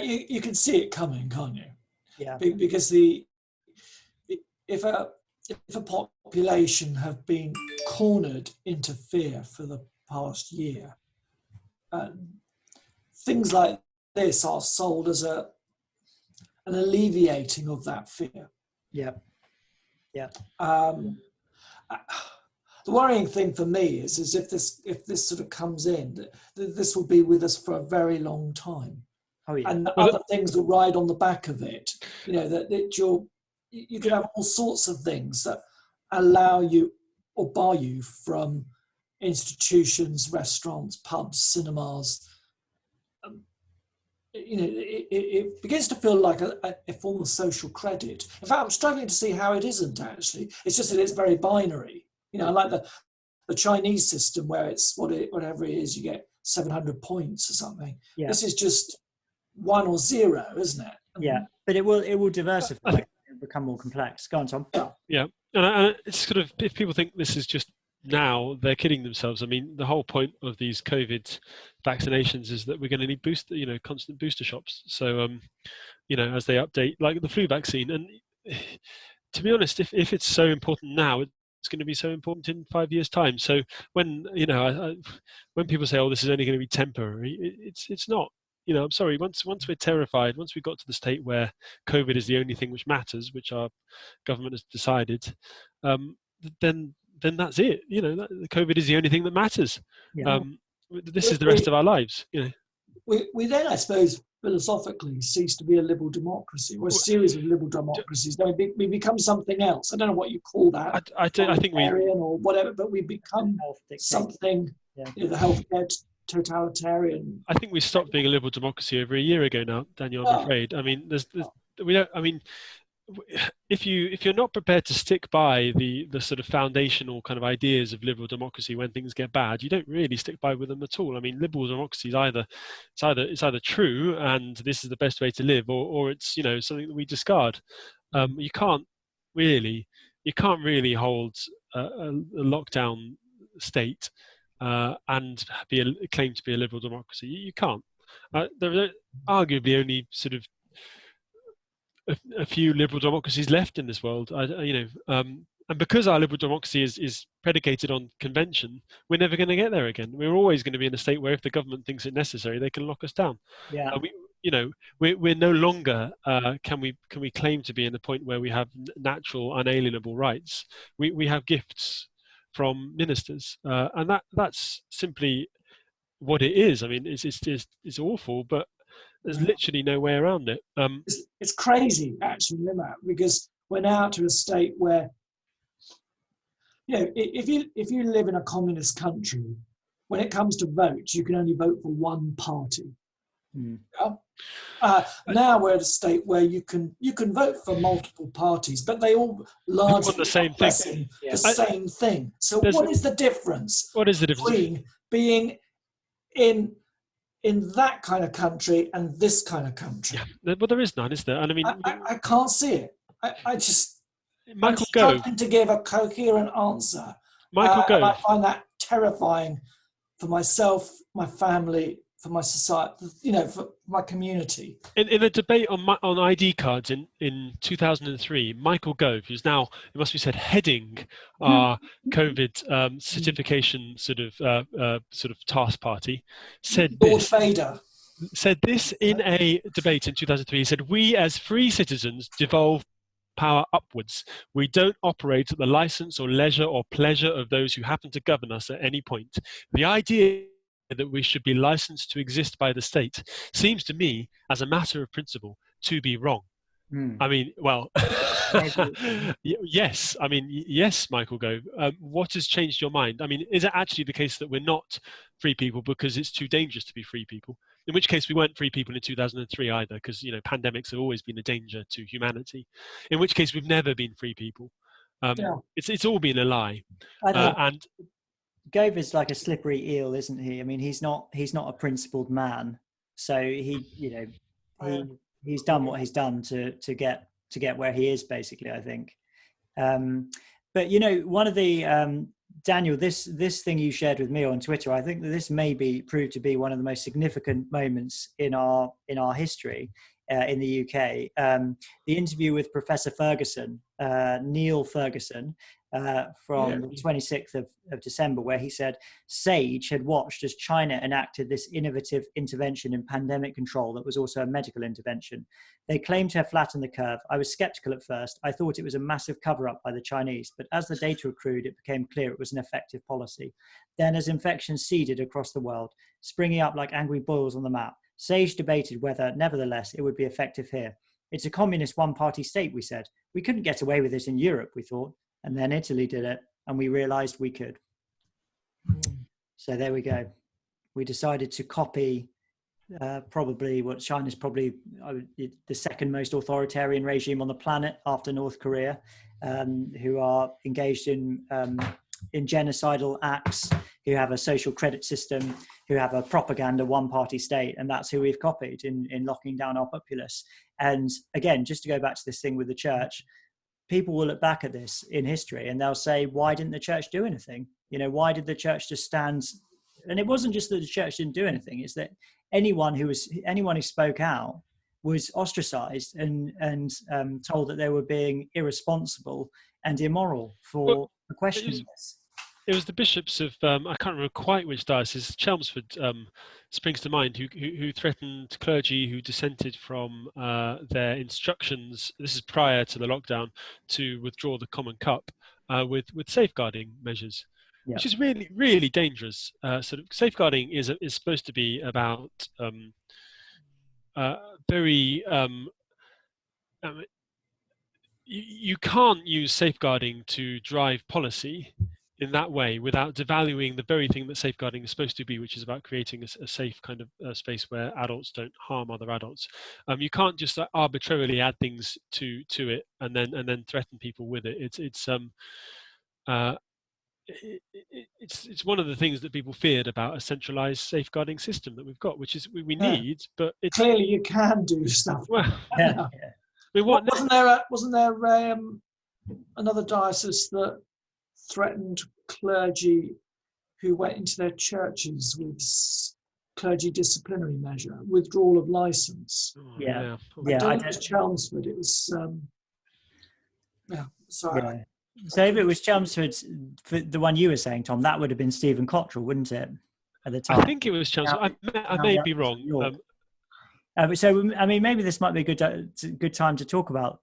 You can see it coming, can't you? Yeah. Because if a population have been cornered into fear for the past year, things like this are sold as an alleviating of that fear. Yeah. The worrying thing for me is if this sort of comes in, this will be with us for a very long time. Oh yeah. And other things will ride on the back of it. You know, that you could have all sorts of things that allow you or bar you from institutions, restaurants, pubs, cinemas. You know, it begins to feel like a form of social credit. In fact, I'm struggling to see how it isn't actually. It's just that it's very binary. You know, like the Chinese system where it's whatever it is, you get 700 points or something. Yeah. This is just 1 or 0, isn't it? Yeah, but it will diversify. It'll become more complex. Go on, Tom. Yeah, and it's sort of, if people think this is just now, they're kidding themselves. I mean, the whole point of these COVID vaccinations is that we're going to need constant booster shots. So, you know, as they update, like the flu vaccine, and to be honest, if it's so important now, it's going to be so important in 5 years' time. So when, you know, when people say, "Oh, this is only going to be temporary," it's not. You know, I'm sorry. Once we're terrified, once we got to the state where COVID is the only thing which matters, which our government has decided, then that's it. You know, COVID is the only thing that matters. Yeah. This is the rest of our lives. You know, we then, I suppose, philosophically cease to be a liberal democracy, or a series of liberal democracies. Then we become something else. I don't know what you call that. I think we, or whatever, but we become something. Yeah. You know, the healthcare totalitarian. I think we stopped being a liberal democracy over a year ago now, Daniel. I'm afraid. I mean, we don't. I mean, if you're not prepared to stick by the sort of foundational kind of ideas of liberal democracy when things get bad, you don't really stick by with them at all. I mean, liberal democracy is either true and this is the best way to live, or it's, you know, something that we discard. You can't really hold a lockdown state and claim to be a liberal democracy. You can't. There are arguably only sort of a few liberal democracies left in this world. And because our liberal democracy is predicated on convention, we're never going to get there again. We're always going to be in a state where if the government thinks it necessary, they can lock us down. Yeah. We're no longer can we claim to be in the point where we have natural unalienable rights. We have gifts from ministers, and that's simply what it is. I mean, it's awful, but there's literally no way around it. It's crazy, actually, Limat, because we're now to a state where, if you live in a communist country, when it comes to vote, you can only vote for one party. Now we're at a state where you can vote for multiple parties, but they all largely want the same thing. Same thing. So what is the difference? What is the difference between being in that kind of country and this kind of country? Yeah, well, there is none, is there? And I mean, I can't see it. I'm Michael Gove. struggling to give a coherent answer. Michael Gove. And I find that terrifying for myself, my family, for my society, for my community. In a debate on ID cards in 2003, Michael Gove, who's now, it must be said, heading our COVID certification sort of task party, said this in a debate in 2003. He said, "We as free citizens devolve power upwards. We don't operate at the license or leisure or pleasure of those who happen to govern us at any point. The idea that we should be licensed to exist by the state seems to me, as a matter of principle, to be wrong." I mean, well, yes. I mean, yes, Michael Gove. What has changed your mind? I mean, is it actually the case that we're not free people because it's too dangerous to be free people? In which case we weren't free people in 2003 either, because pandemics have always been a danger to humanity. In which case we've never been free people. It's all been a lie. And Gove is like a slippery eel, isn't he? I mean, he's not a principled man, so he's done what he's done to get where he is, basically, I think. But one of the Daniel, this thing you shared with me on Twitter, I think that this may prove to be one of the most significant moments in our history in the UK. The interview with Professor Ferguson, Neil Ferguson, from the 26th of December, where he said SAGE had watched as China enacted this innovative intervention in pandemic control that was also a medical intervention. They claimed to have flattened the curve. I was skeptical at first. I thought it was a massive cover-up by the Chinese, but as the data accrued, it became clear it was an effective policy. Then as infections seeded across the world, springing up like angry boils on the map, SAGE debated whether, nevertheless, it would be effective here. It's a communist one-party state, we said. We couldn't get away with this in Europe, we thought. And then Italy did it, and we realized we could. So there we go. We decided to copy probably what China's probably the second most authoritarian regime on the planet after North Korea, who are engaged in genocidal acts, who have a social credit system, who have a propaganda one-party state, and that's who we've copied in locking down our populace. And again, just to go back to this thing with the church, people will look back at this in history and they'll say, why didn't the church do anything? Why did the church just stand? And it wasn't just that the church didn't do anything, it's that anyone who spoke out was ostracized and told that they were being irresponsible and immoral for questioning this. It was the bishops of I can't remember quite which diocese. Chelmsford springs to mind, who threatened clergy who dissented from their instructions. This is prior to the lockdown, to withdraw the common cup with safeguarding measures, which is really, really dangerous. Sort of safeguarding is supposed to be about very. You can't use safeguarding to drive policy in that way without devaluing the very thing that safeguarding is supposed to be, which is about creating a safe kind of space where adults don't harm other adults. You can't just arbitrarily add things to it and then threaten people with it. It's one of the things that people feared about a centralized safeguarding system that we've got, which is we need, but it's clearly you can do stuff. Well, yeah. I mean, wasn't there another diocese that threatened clergy who went into their churches with clergy disciplinary measure, withdrawal of license? Yeah. I don't think it was Chelmsford. It was sorry. Yeah. So if it was Chelmsford, for the one you were saying, Tom, that would have been Stephen Cottrell, wouldn't it, at the time? I think it was Chelmsford. I may be wrong. So I mean, maybe this might be a good time to talk about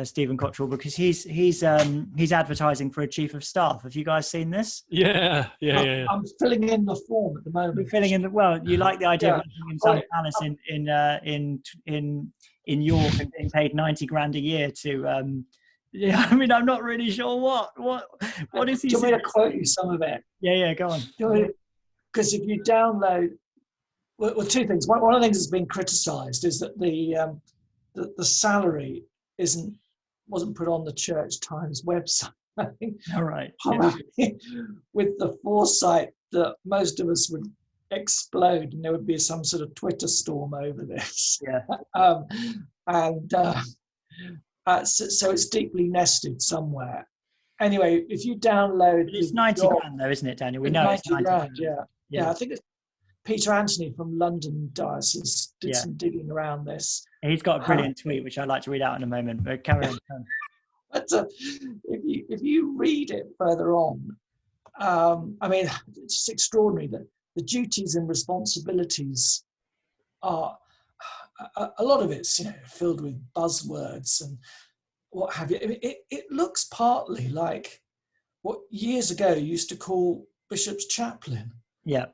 Stephen Cottrell, because he's advertising for a chief of staff. Have you guys seen this? Yeah. I'm filling in the form at the moment. You're filling in you like the idea of living in some palace in York and being paid 90 grand a year to. Yeah, I mean, I'm not really sure what is he. Do you want me to quote you some of it? Yeah, go on. Because if you download, well, two things. One of the things that's been criticised is that the salary wasn't put on the Church Times website. All right. With the foresight that most of us would explode and there would be some sort of Twitter storm over this. Yeah. So it's deeply nested somewhere. Anyway, if you download, it's 90 grand though, isn't it, Daniel? We know 90 it's 90 grand. Yeah. I think it's Peter Anthony from London Diocese did some digging around this. He's got a brilliant tweet which I'd like to read out in a moment. But carry on. But if you read it further on, I mean, it's just extraordinary that the duties and responsibilities are a lot of it's filled with buzzwords and what have you. I mean, it looks partly like what years ago you used to call bishop's chaplain. Yeah,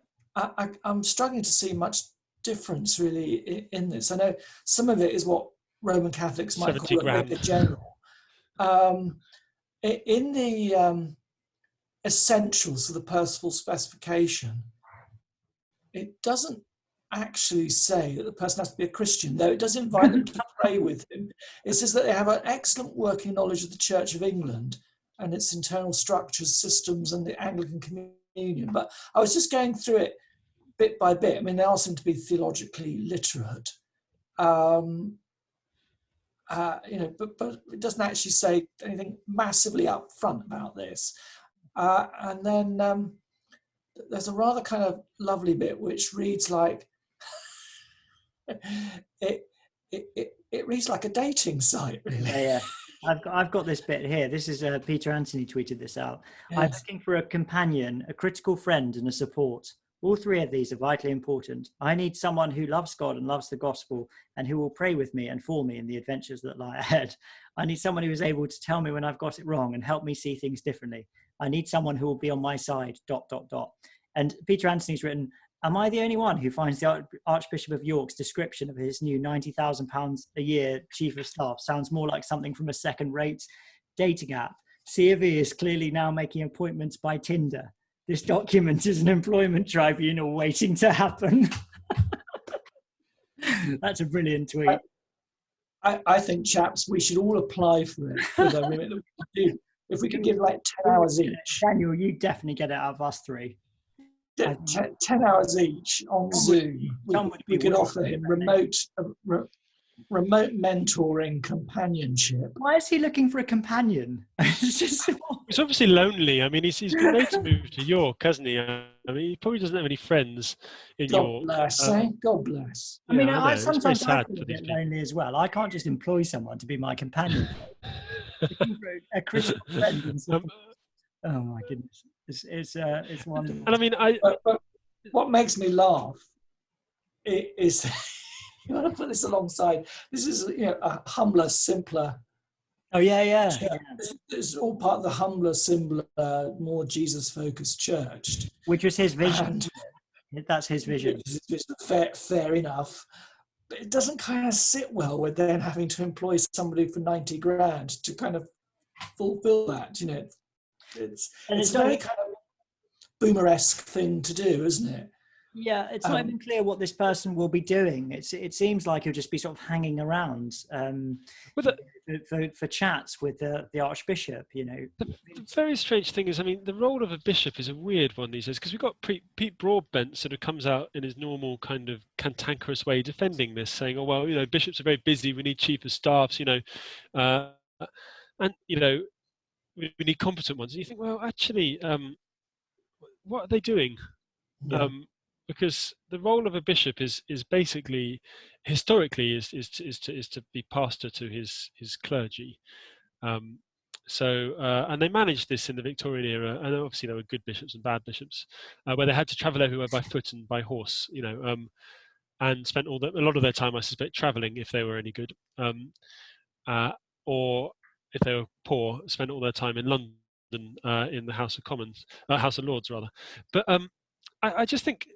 I'm struggling to see much difference really in this. I know some of it is what Roman Catholics might call a vicar general. In the essentials of the Percival specification, it doesn't actually say that the person has to be a Christian, though it does invite them to pray with him. It says that they have an excellent working knowledge of the Church of England and its internal structures, systems, and the Anglican communion. But I was just going through it bit by bit. I mean, they all seem to be theologically literate. But it doesn't actually say anything massively upfront about this. And then there's a rather kind of lovely bit which reads like it reads like a dating site, really. Yeah. I've got this bit here. This is Peter Anthony tweeted this out. Yeah. I'm looking for a companion, a critical friend, and a support. All three of these are vitally important. I need someone who loves God and loves the gospel and who will pray with me and for me in the adventures that lie ahead. I need someone who is able to tell me when I've got it wrong and help me see things differently. I need someone who will be on my side, ... And Peter Anthony's written, am I the only one who finds the Archbishop of York's description of his new £90,000 a year chief of staff sounds more like something from a second-rate dating app? C of E is clearly now making appointments by Tinder. This document is an employment tribunal waiting to happen. That's a brilliant tweet. I think, chaps, we should all apply for it. If we could give like 10 hours each. Daniel, you definitely get it out of us three. 10 hours each on Zoom. We could offer him remote mentoring companionship. Why is he looking for a companion? He's obviously lonely. I mean, he's been made to move to York, hasn't he? I mean, he probably doesn't have any friends in York. God bless. I mean, I sometimes feel a bit lonely as well. I can't just employ someone to be my companion. A Christian friend and stuff. Oh my goodness, it's wonderful. And I mean, but what makes me laugh is you want to put this alongside. This is a humbler, simpler. Oh yeah. It's all part of the humbler, simpler, more Jesus-focused church, which was his vision. That's his vision. Fair enough. But it doesn't kind of sit well with then having to employ somebody for 90 grand to kind of fulfill that. It's a very kind of boomer-esque thing to do, isn't it? Yeah, it's not even clear what this person will be doing. It seems like he'll just be sort of hanging around for chats with the Archbishop, The very strange thing is, I mean, the role of a bishop is a weird one these days, because we've got Pete Broadbent sort of comes out in his normal kind of cantankerous way defending this, saying, oh, well, bishops are very busy, we need chief of staffs, and, we need competent ones. And you think, well, actually, what are they doing? Yeah. Because the role of a bishop is basically, historically, is to be pastor to his clergy. So, and they managed this in the Victorian era, and obviously there were good bishops and bad bishops, where they had to travel everywhere by foot and by horse, and spent a lot of their time, I suspect, travelling if they were any good, or if they were poor, spent all their time in London in the House of Commons, House of Lords rather. But I just think,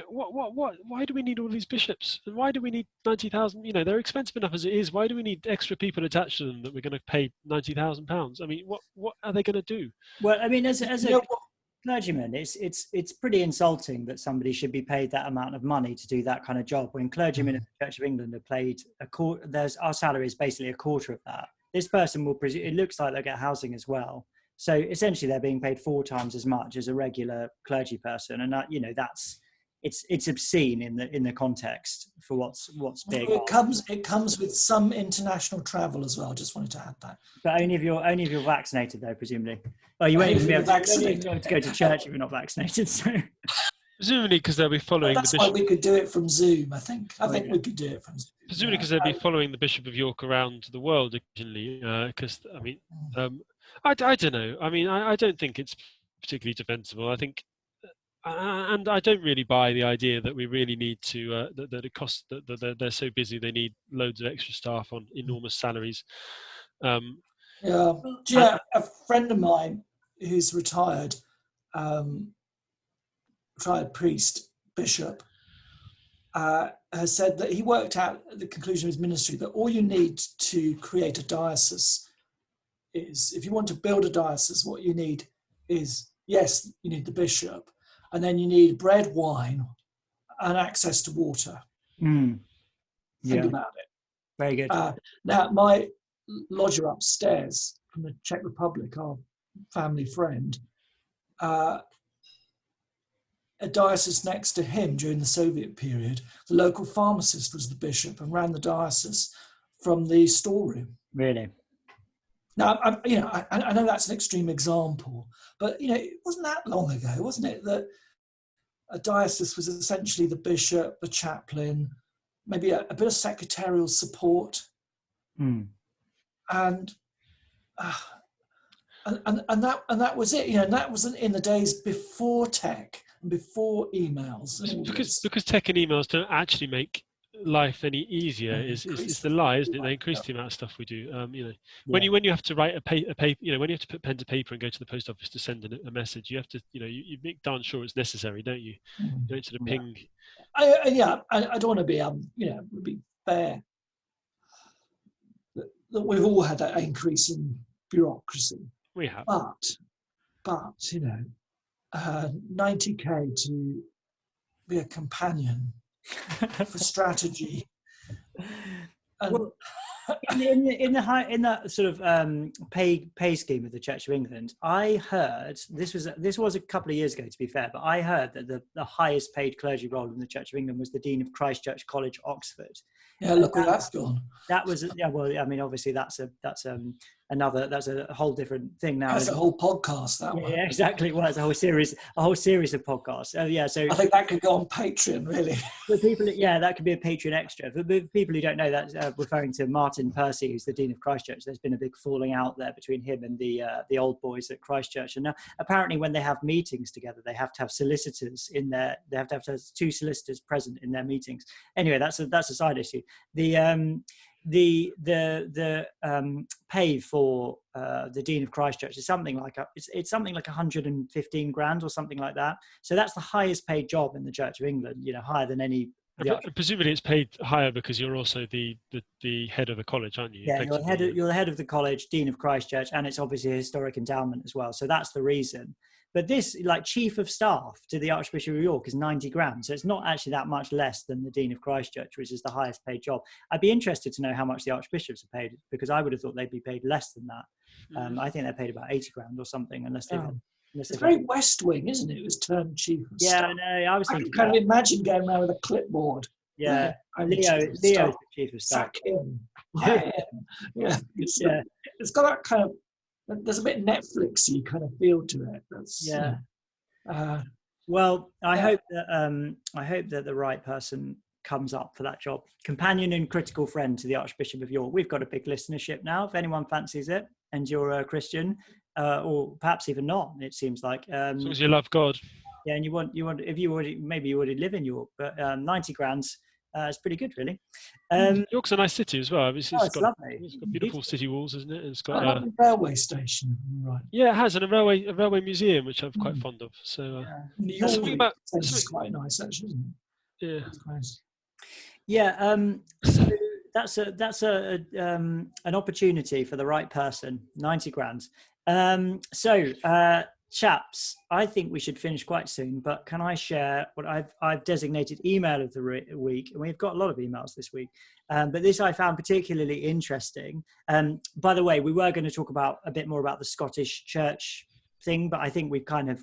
why do we need all these bishops? And why do we need 90,000? They're expensive enough as it is. Why do we need extra people attached to them that we're going to pay £90,000? I mean, what are they going to do? Well, I mean, as a clergyman, it's pretty insulting that somebody should be paid that amount of money to do that kind of job. When clergymen in the Church of England are paid our salary is basically a quarter of that. This person will it looks like they'll get housing as well. So essentially, they're being paid 4 times as much as a regular clergy person, and that's. It's obscene in the context for what's being. It comes with some international travel as well. Just wanted to add that. But only if you're vaccinated, though, presumably. Well, you won't even be able to go to church if you're not vaccinated. So presumably because they'll be following. That's the bishop. why we could do it from Zoom. I think we could do it from Zoom. Presumably because they'll be following the Bishop of York around the world occasionally. Because I mean, I don't know. I mean, I don't think it's particularly defensible. I think. And I don't really buy the idea that we really need to that it costs that they're so busy they need loads of extra staff on enormous salaries. Yeah, a friend of mine who's retired priest, bishop, has said that he worked out at the conclusion of his ministry that all you need to create a diocese is, if you want to build a diocese, what you need is, yes, you need the bishop, and then you need bread, wine, and access to water. Think about it. Very good. Now, my lodger upstairs from the Czech Republic, our family friend, a diocese next to him during the Soviet period, the local pharmacist was the bishop and ran the diocese from the storeroom. Really? Now, I know that's an extreme example, but it wasn't that long ago, wasn't it, that a diocese was essentially the bishop, the chaplain, maybe a bit of secretarial support, and that was it. And that wasn't in the days before tech and before emails. Because tech and emails don't actually make life any easier is the lie, isn't it? They increase the amount of stuff we do. When you have to write a paper, when you have to put pen to paper and go to the post office to send a message, you have to, you make darn sure it's necessary, don't you? You don't sort of ping. I don't want to be, be fair that we've all had that increase in bureaucracy. We have, but 90k to be a companion for strategy. Well, in that sort of pay scheme of the Church of England, I heard this was a couple of years ago, to be fair, but I heard that the highest paid clergy role in the Church of England was the Dean of Christ Church College, Oxford. Yeah, look where that's gone. That was well, I mean, obviously that's a whole different thing now. That's a whole podcast. That one. Yeah, exactly. Well, it's a whole series of podcasts. So I think that could go on Patreon, really. For people, that could be a Patreon extra. For people who don't know, that's referring to Martin Percy, who's the Dean of Christ Church. There's been a big falling out there between him and the old boys at Christ Church. And now, apparently, when they have meetings together, they have to have solicitors in there. They have to have 2 solicitors present in their meetings. Anyway, that's a side issue. The pay for the Dean of Christ Church is something like it's something like 115 grand or something like that. So that's the highest paid job in the Church of England. Higher than any. Presumably, it's paid higher because you're also the head of the college, aren't you? Yeah, you're the head of the college, Dean of Christ Church, and it's obviously a historic endowment as well. So that's the reason. But this, like, chief of staff to the Archbishop of York is 90 grand. So it's not actually that much less than the Dean of Christ Church, which is the highest paid job. I'd be interested to know how much the archbishops are paid, because I would have thought they'd be paid less than that. I think they're paid about 80 grand or something, unless they've... It's very West Wing, isn't it? It was termed chief of staff. Yeah, I know. I was thinking. I can kind of imagine going around with a clipboard. Yeah, Leo's the chief of staff. Sack him. Yeah. It's got that kind of. There's a bit Netflixy kind of feel to it. Well, I hope that the right person comes up for that job. Companion and critical friend to the Archbishop of York. We've got a big listenership now. If anyone fancies it, and you're a Christian, or perhaps even not. It seems like As long as you love God. yeah, and you want if you already maybe you already live in York, but 90 grand is pretty good, really. York's a nice city as well. Obviously, It's lovely. It's got beautiful city walls, isn't it? It's got A railway station, right? yeah, it has, and a railway museum, which I'm quite fond of. So New there's York something about is quite nice, actually, isn't it? yeah. It's nice. Yeah, so that's an opportunity for the right person. 90 grand. Chaps, I think we should finish quite soon, but can I share what I've designated email of the week, and we've got a lot of emails this week, but this I found particularly interesting. By the way, we were going to talk about a bit more about the Scottish church thing, but I think we've kind of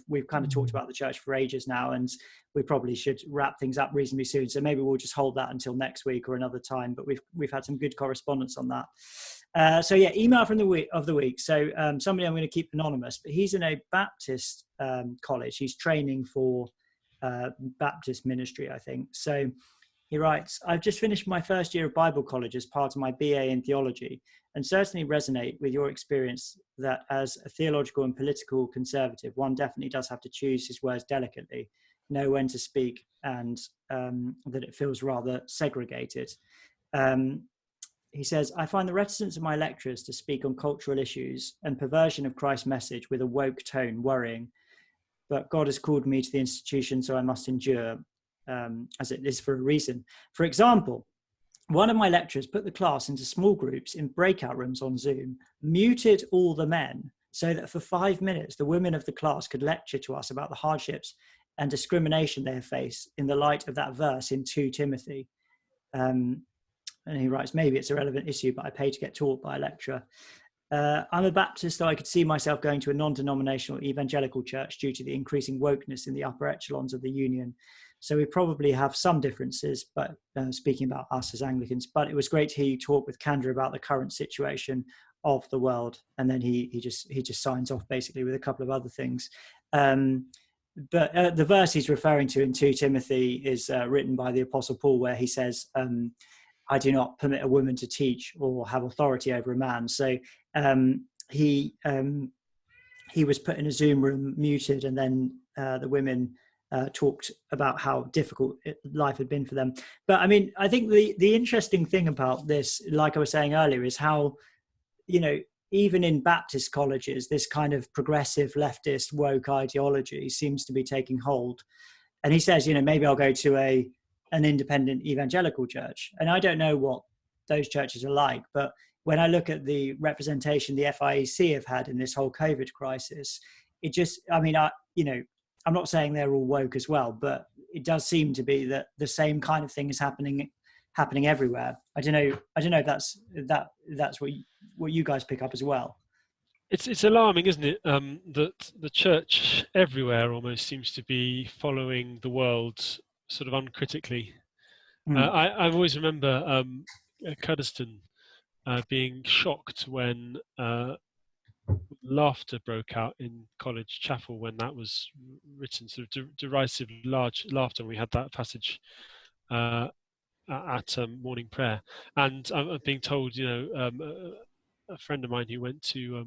talked about the church for ages now, and we probably should wrap things up reasonably soon. So maybe we'll just hold that until next week or another time. But we've had some good correspondence on that. So yeah, email from the week. So somebody I'm going to keep anonymous, but he's in a Baptist college. He's training for Baptist ministry, I think. So he writes, I've just finished my first year of Bible college as part of my BA in theology, and certainly resonate with your experience that as a theological and political conservative, one definitely does have to choose his words delicately, know when to speak, and that it feels rather segregated. He says, I find the reticence of my lecturers to speak on cultural issues and perversion of Christ's message with a woke tone worrying, but God has called me to the institution, so I must endure, as it is for a reason. For example, one of my lecturers put the class into small groups in breakout rooms on Zoom, muted all the men so that for 5 minutes, the women of the class could lecture to us about the hardships and discrimination they face in the light of that verse in 2 Timothy. And he writes, maybe it's a relevant issue, but I pay to get taught by a lecturer. I'm a Baptist, though I could see myself going to a non-denominational evangelical church due to the increasing wokeness in the upper echelons of the union. So we probably have some differences, but speaking about us as Anglicans, but it was great to hear you talk with candor about the current situation of the world. And then he just signs off basically with a couple of other things. But the verse he's referring to in 2 Timothy is written by the Apostle Paul, where he says, I do not permit a woman to teach or have authority over a man. So he was put in a Zoom room, muted, and then the women talked about how difficult life had been for them. But I mean, I think the interesting thing about this, like I was saying earlier, is how, even in Baptist colleges, this kind of progressive leftist woke ideology seems to be taking hold. And he says, maybe I'll go to an independent evangelical church. And I don't know what those churches are like, but when I look at the representation the FIEC have had in this whole COVID crisis, it just, I'm not saying they're all woke as well, but it does seem to be that the same kind of thing is happening everywhere. I don't know if that's what you guys pick up as well. It's alarming, isn't it, that the church everywhere almost seems to be following the world sort of uncritically. I always remember Cuddeston being shocked when laughter broke out in College Chapel when that was written, sort of derisive large laughter. We had that passage at morning prayer, and I'm being told, a friend of mine who went to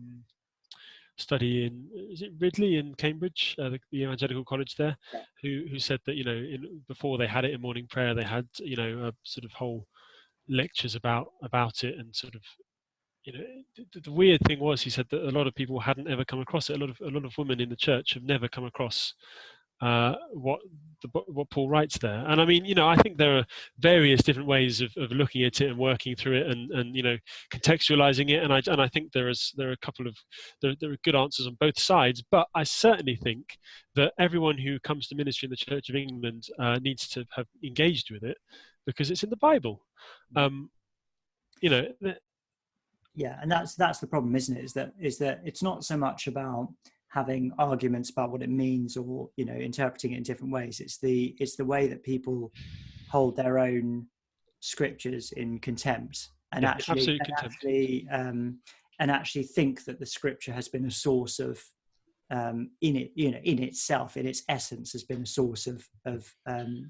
study in, is it Ridley in Cambridge, the evangelical college there, who said that before they had it in morning prayer, they had a sort of whole lectures about it, and sort of the weird thing was, he said that a lot of people hadn't ever come across it. A lot of women in the church have never come across what Paul writes there. And I mean, I think there are various different ways of looking at it and working through it, and contextualizing it. And I think there are a couple of there are good answers on both sides. But I certainly think that everyone who comes to ministry in the Church of England needs to have engaged with it, because it's in the Bible. Yeah, and that's the problem, isn't it? Is that it's not so much about having arguments about what it means, or interpreting it in different ways. It's the way that people hold their own scriptures in contempt, and actually think that the scripture has been a source of in itself, in its essence, has been a source of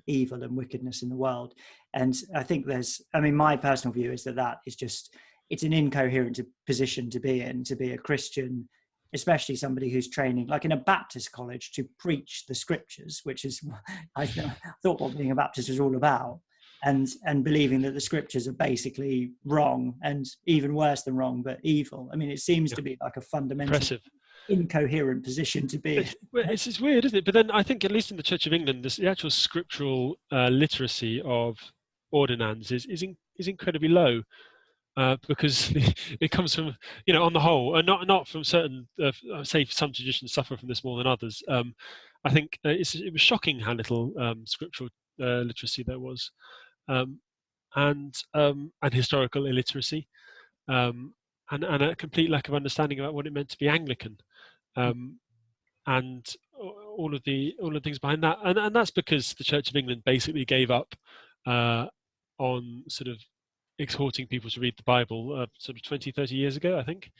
evil and wickedness in the world. And I think my personal view is that is just it's an incoherent position to be in, to be a Christian, especially somebody who's training, like in a Baptist college, to preach the Scriptures, which is, I thought, what being a Baptist was all about, and believing that the Scriptures are basically wrong, and even worse than wrong, but evil. I mean, it seems to be like a fundamental incoherent position to be in. It's weird, isn't it? But then I think, at least in the Church of England, the actual scriptural literacy of ordinands is incredibly low. Because it comes from, on the whole, and not from certain, say some traditions suffer from this more than others. I think it was shocking how little scriptural literacy there was, and historical illiteracy, and a complete lack of understanding about what it meant to be Anglican, and all of the things behind that, and that's because the Church of England basically gave up on sort of exhorting people to read the Bible sort of 20, 30 years ago, I think.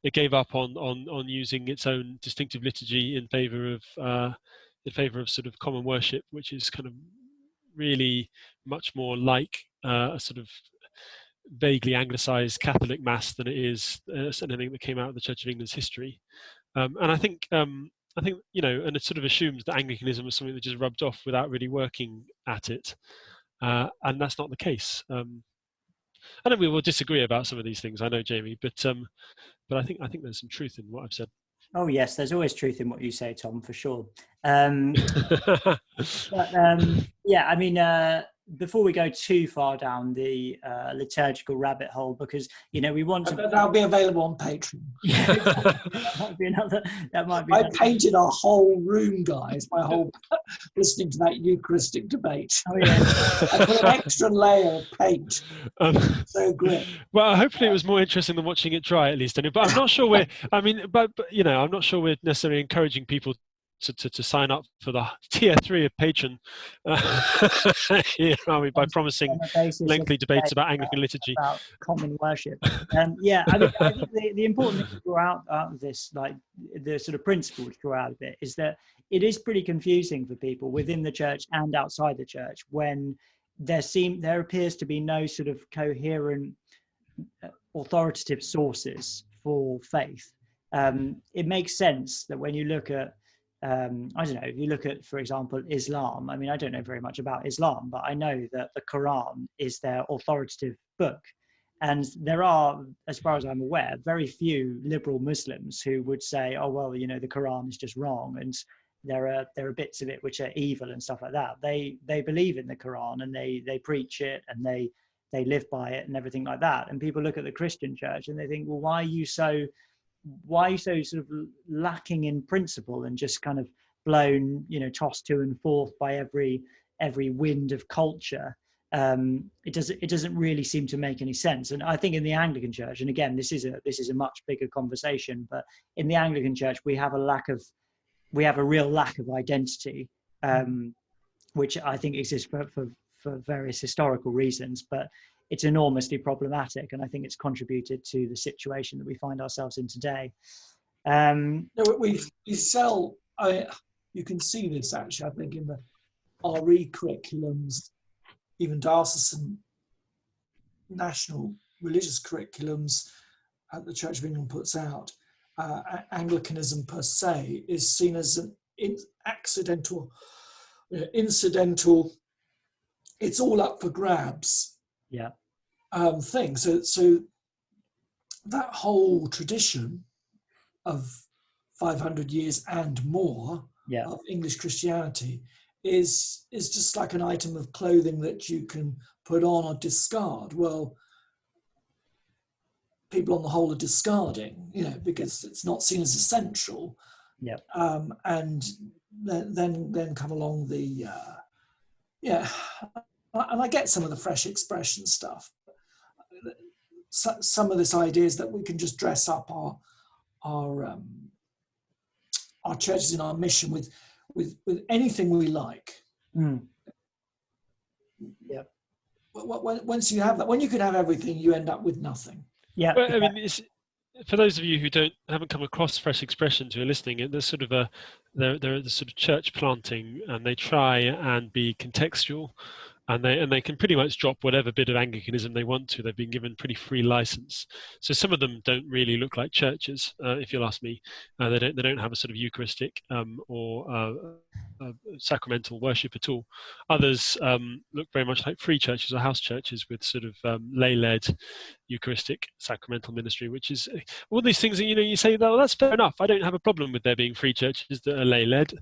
It gave up on using its own distinctive liturgy in favour of sort of common worship, which is kind of really much more like a sort of vaguely anglicised Catholic Mass than it is anything that came out of the Church of England's history. And I think and it sort of assumes that Anglicanism was something that just rubbed off without really working at it. And that's not the case. I know we will disagree about some of these things, I know, Jamie, but I think there's some truth in what I've said. Oh yes, there's always truth in what you say, Tom, for sure. Yeah, I mean, before we go too far down the liturgical rabbit hole, because we want to. That'll be available on Patreon. Yeah, that might be another. I painted a whole room, guys. My whole listening to that Eucharistic debate. Oh yeah. I put an extra layer of paint. So great. Well, hopefully it was more interesting than watching it dry, at least. But I'm not sure we're. I mean, but I'm not sure we're necessarily encouraging people to sign up for the tier 3 of patron, by promising lengthy debates about Anglican liturgy, about common worship. Yeah, I mean, I think the important thing to draw out of this, like the sort of principle to draw out of it, is that it is pretty confusing for people within the church and outside the church when there appears to be no sort of coherent authoritative sources for faith. It makes sense that when you look at I don't know, if you look at, for example, Islam, I mean, I don't know very much about Islam, but I know that the Quran is their authoritative book. And there are, as far as I'm aware, very few liberal Muslims who would say, oh, well, the Quran is just wrong, and there are bits of it which are evil and stuff like that. They believe in the Quran, and they preach it, and they live by it and everything like that. And people look at the Christian church and they think, well, why are you so sort of lacking in principle and just kind of blown, tossed to and forth by every wind of culture? It doesn't really seem to make any sense. And I think in the Anglican Church, and again, this is a much bigger conversation, but in the Anglican Church, we have a real lack of identity, which I think exists for various historical reasons, but it's enormously problematic, and I think it's contributed to the situation that we find ourselves in today. We sell. You can see this actually, I think, in the RE curriculums, even diocesan national religious curriculums the Church of England puts out. Anglicanism per se is seen as an incidental. It's all up for grabs. Yeah. Thing. So that whole tradition of 500 years and more of English Christianity is just like an item of clothing that you can put on or discard. Well, people on the whole are discarding, because it's not seen as essential. Yeah. And then come along the and I get some of the fresh expression stuff. Some of this ideas that we can just dress up our churches in our mission with anything we like. Yeah. Once you have that, when you can have everything, you end up with nothing. Yeah. Well, I mean, for those of you who haven't come across fresh expressions who are listening, there's sort of they're the sort of church planting, and they try and be contextual. and they can pretty much drop whatever bit of Anglicanism they want to. They've been given pretty free license. So some of them don't really look like churches, if you'll ask me. They don't have a sort of Eucharistic or sacramental worship at all. Others look very much like free churches or house churches with sort of lay-led Eucharistic sacramental ministry, which is all these things that you say, well, that's fair enough. I don't have a problem with there being free churches that are lay-led,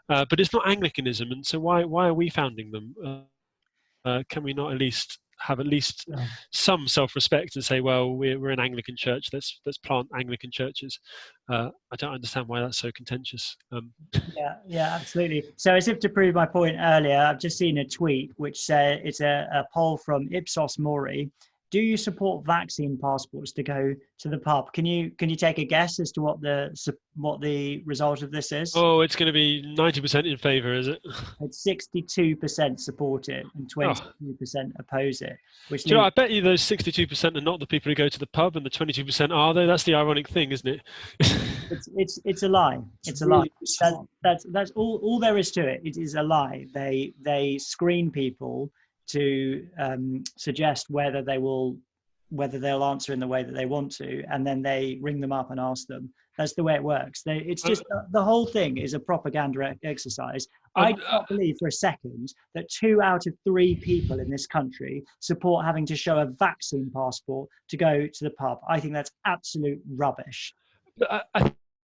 but it's not Anglicanism, and so why are we founding them? Can we not have some self-respect and say, well, we're an Anglican church, let's plant Anglican churches? I don't understand why that's so contentious. Yeah, absolutely. So as if to prove my point earlier, I've just seen a tweet which said it's a poll from Ipsos Mori. Do you support vaccine passports to go to the pub? Can you take a guess as to what the result of this is? Oh, it's going to be 90% in favour, is it? It's 62% support it and 22% oppose it. Which Do you know, I bet you those 62% are not the people who go to the pub, and the 22% are, though. That's the ironic thing, isn't it? It's a lie. It's a lie. That's all there is to it. It is a lie. They screen people to suggest whether they'll answer in the way that they want to, and then they ring them up and ask them. That's the way it works. It's just the whole thing is a propaganda exercise. I do not believe for a second that 2 out of 3 people in this country support having to show a vaccine passport to go to the pub. I think that's absolute rubbish. But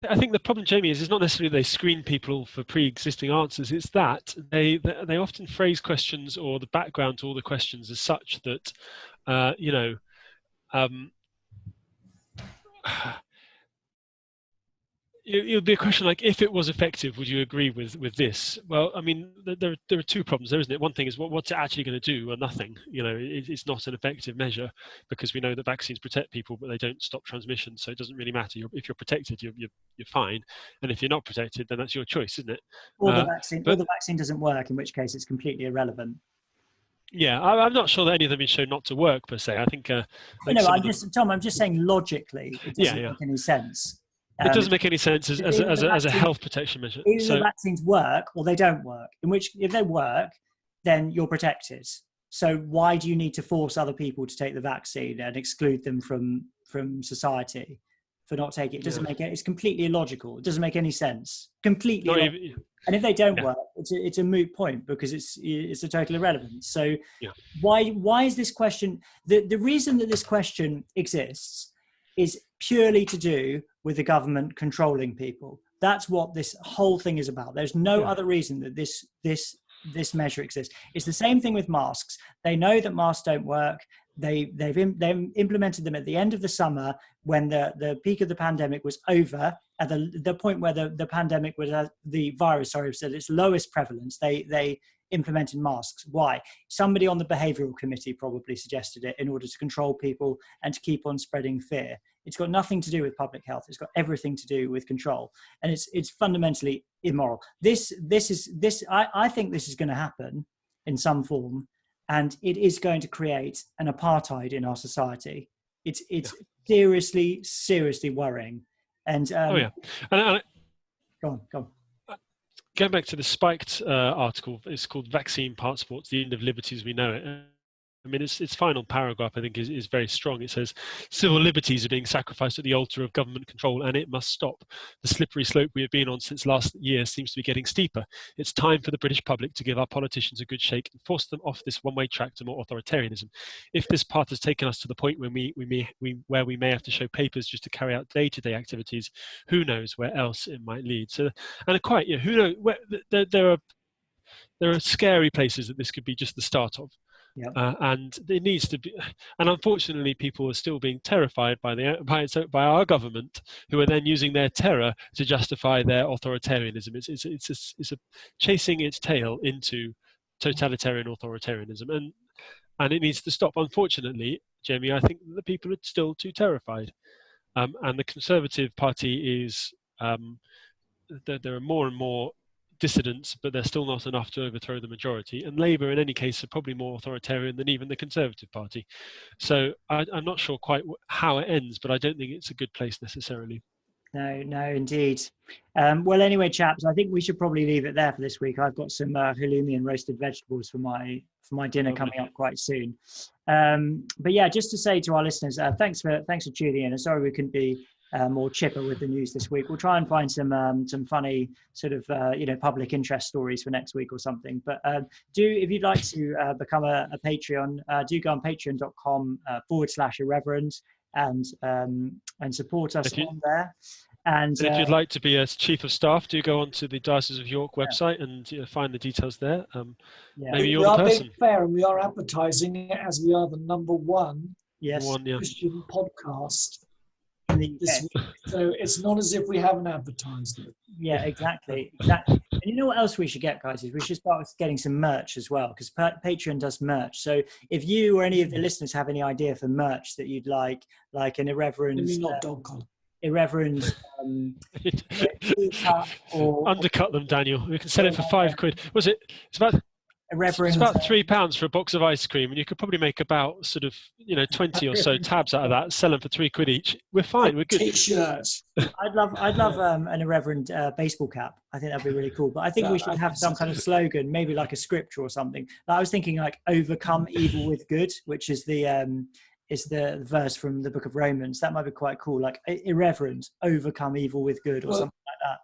I think the problem, Jamie, is it's not necessarily they screen people for pre-existing answers. It's that they often phrase questions or the background to all the questions as such that, it would be a question like, if it was effective, would you agree with this? Well, I mean, there are 2 problems there, isn't it? One thing is what's it actually going to do? Or nothing. It's not an effective measure, because we know that vaccines protect people, but they don't stop transmission. So it doesn't really matter. If you're protected, you're fine, and if you're not protected, then that's your choice, isn't it? Or the vaccine doesn't work, in which case it's completely irrelevant. Yeah, I'm not sure that any of them have been shown not to work per se. I think. I'm just saying logically, it doesn't make any sense. It doesn't make any sense as a health protection measure. Either the vaccines work or they don't work. If they work, then you're protected. So why do you need to force other people to take the vaccine and exclude them from society for not taking it? It doesn't make it. It's completely illogical. It doesn't make any sense. Completely. And if they don't work, it's a moot point, because it's a total irrelevance. So why is this question? The reason that this question exists is purely to do with the government controlling people. That's what this whole thing is about. There's no other reason that this measure exists. It's the same thing with masks. They know that masks don't work. They've implemented them at the end of the summer, when the peak of the pandemic was over, at the point where the pandemic was the virus was at its lowest prevalence. They implemented masks. Why? Somebody on the behavioural committee probably suggested it in order to control people and to keep on spreading fear. It's got nothing to do with public health. It's got everything to do with control, and it's fundamentally immoral. I think this is going to happen in some form, and it is going to create an apartheid in our society. It's seriously worrying. And go on. Going back to the Spiked article, it's called "Vaccine Passports: The End of Liberties We Know It." I mean, its final paragraph, I think, is very strong. It says, civil liberties are being sacrificed at the altar of government control, and it must stop. The slippery slope we have been on since last year seems to be getting steeper. It's time for the British public to give our politicians a good shake and force them off this one-way track to more authoritarianism. If this path has taken us to the point where we may have to show papers just to carry out day-to-day activities, who knows where else it might lead. So, and quite, who knows? There are scary places that this could be just the start of. Yep. And it needs to be, and unfortunately, people are still being terrified by our government, who are then using their terror to justify their authoritarianism. It's a chasing its tail into totalitarian authoritarianism, and it needs to stop. Unfortunately, Jamie, I think the people are still too terrified, and the Conservative Party is. There are more and more dissidents, but they're still not enough to overthrow the majority. And Labour, in any case, are probably more authoritarian than even the Conservative Party. So I'm not sure quite how it ends, but I don't think it's a good place necessarily. No, indeed. Well, anyway, chaps, I think we should probably leave it there for this week. I've got some halloumi and roasted vegetables for my dinner Lovely. coming up quite soon. But yeah, just to say to our listeners, thanks for tuning in. And sorry we couldn't be more chipper with the news this week. We'll try and find some funny sort of public interest stories for next week or something. But if you'd like to become a Patreon, do go on patreon.com/irreverend and support us on there. And if you'd like to be a chief of staff, do go on to the Diocese of York website and find the details there. Maybe you're the person. We are being fair, and we are advertising it as we are the number one Christian podcast this week. So it's not as if we haven't advertised it. Yeah, exactly. And you know what else we should get, guys, is we should start getting some merch as well, because Patreon does merch. So if you or any of the listeners have any idea for merch that you'd like an Irreverend... Maybe not dog collar. Irreverend or undercut them, Daniel. We can sell it for £5. Was it? It's about £3 for a box of ice cream, and you could probably make about 20 or so tabs out of that. Sell them for £3 each. We're fine. We're good. T-shirts. I'd love an Irreverend baseball cap. I think that'd be really cool. But I think we should have some kind of slogan, maybe like a scripture or something. I was thinking like "Overcome evil with good," which is the verse from the Book of Romans. That might be quite cool. Like Irreverend, overcome evil with good, or something like that.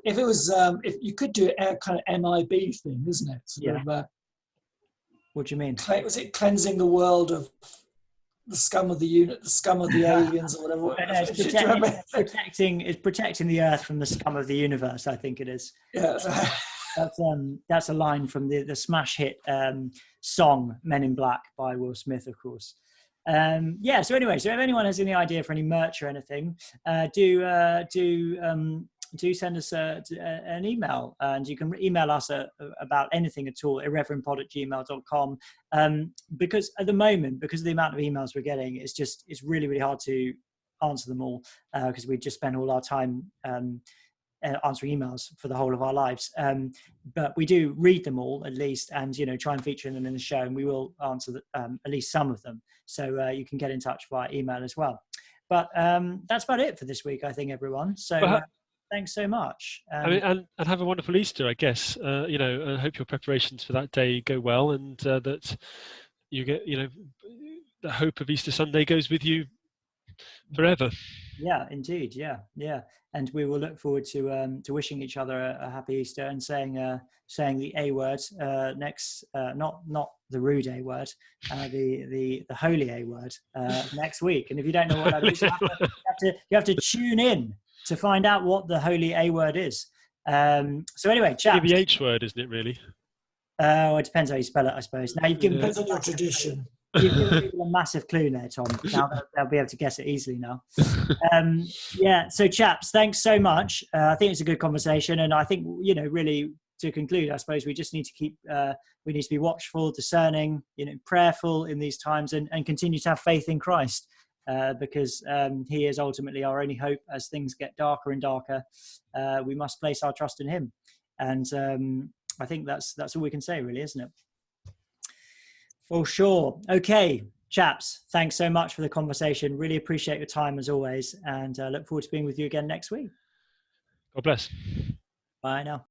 If it was, if you could do a kind of MIB thing, isn't it? What do you mean? Was it cleansing the world of the scum of the unit, the scum of the aliens, or whatever? It's protecting the earth from the scum of the universe. I think it is. Yeah. That's a line from the smash hit song "Men in Black" by Will Smith, of course. So if anyone has any idea for any merch or anything, do send us an email, and you can email us about anything at all, irreverendpod@gmail.com. Because at the moment, because of the amount of emails we're getting, it's really, really hard to answer them all, because we just spend all our time answering emails for the whole of our lives. But we do read them all at least, and try and feature them in the show, and we will answer at least some of them. So you can get in touch via email as well. But that's about it for this week, I think, everyone. So thanks so much. And have a wonderful Easter, I guess. I hope your preparations for that day go well, and that you get, the hope of Easter Sunday goes with you forever. Yeah, indeed. Yeah. And we will look forward to wishing each other a happy Easter and saying the A word next, not the rude A word, the holy A word next week. And if you don't know what that is, you have to tune in to find out what the holy A word is. So anyway, chaps. The H word, isn't it, really? It depends how you spell it, I suppose. Now you've given depends on your tradition. You've given people a massive clue there, Tom. Now they'll be able to guess it easily now. So chaps, thanks so much. I think it's a good conversation, and I think really to conclude, I suppose we just need to keep. We need to be watchful, discerning, prayerful in these times, and continue to have faith in Christ. Because he is ultimately our only hope as things get darker and darker. We must place our trust in him, and I think that's all we can say, really, isn't it? For sure. Okay, chaps, thanks so much for the conversation. Really appreciate your time as always, and look forward to being with you again next week. God bless. Bye now.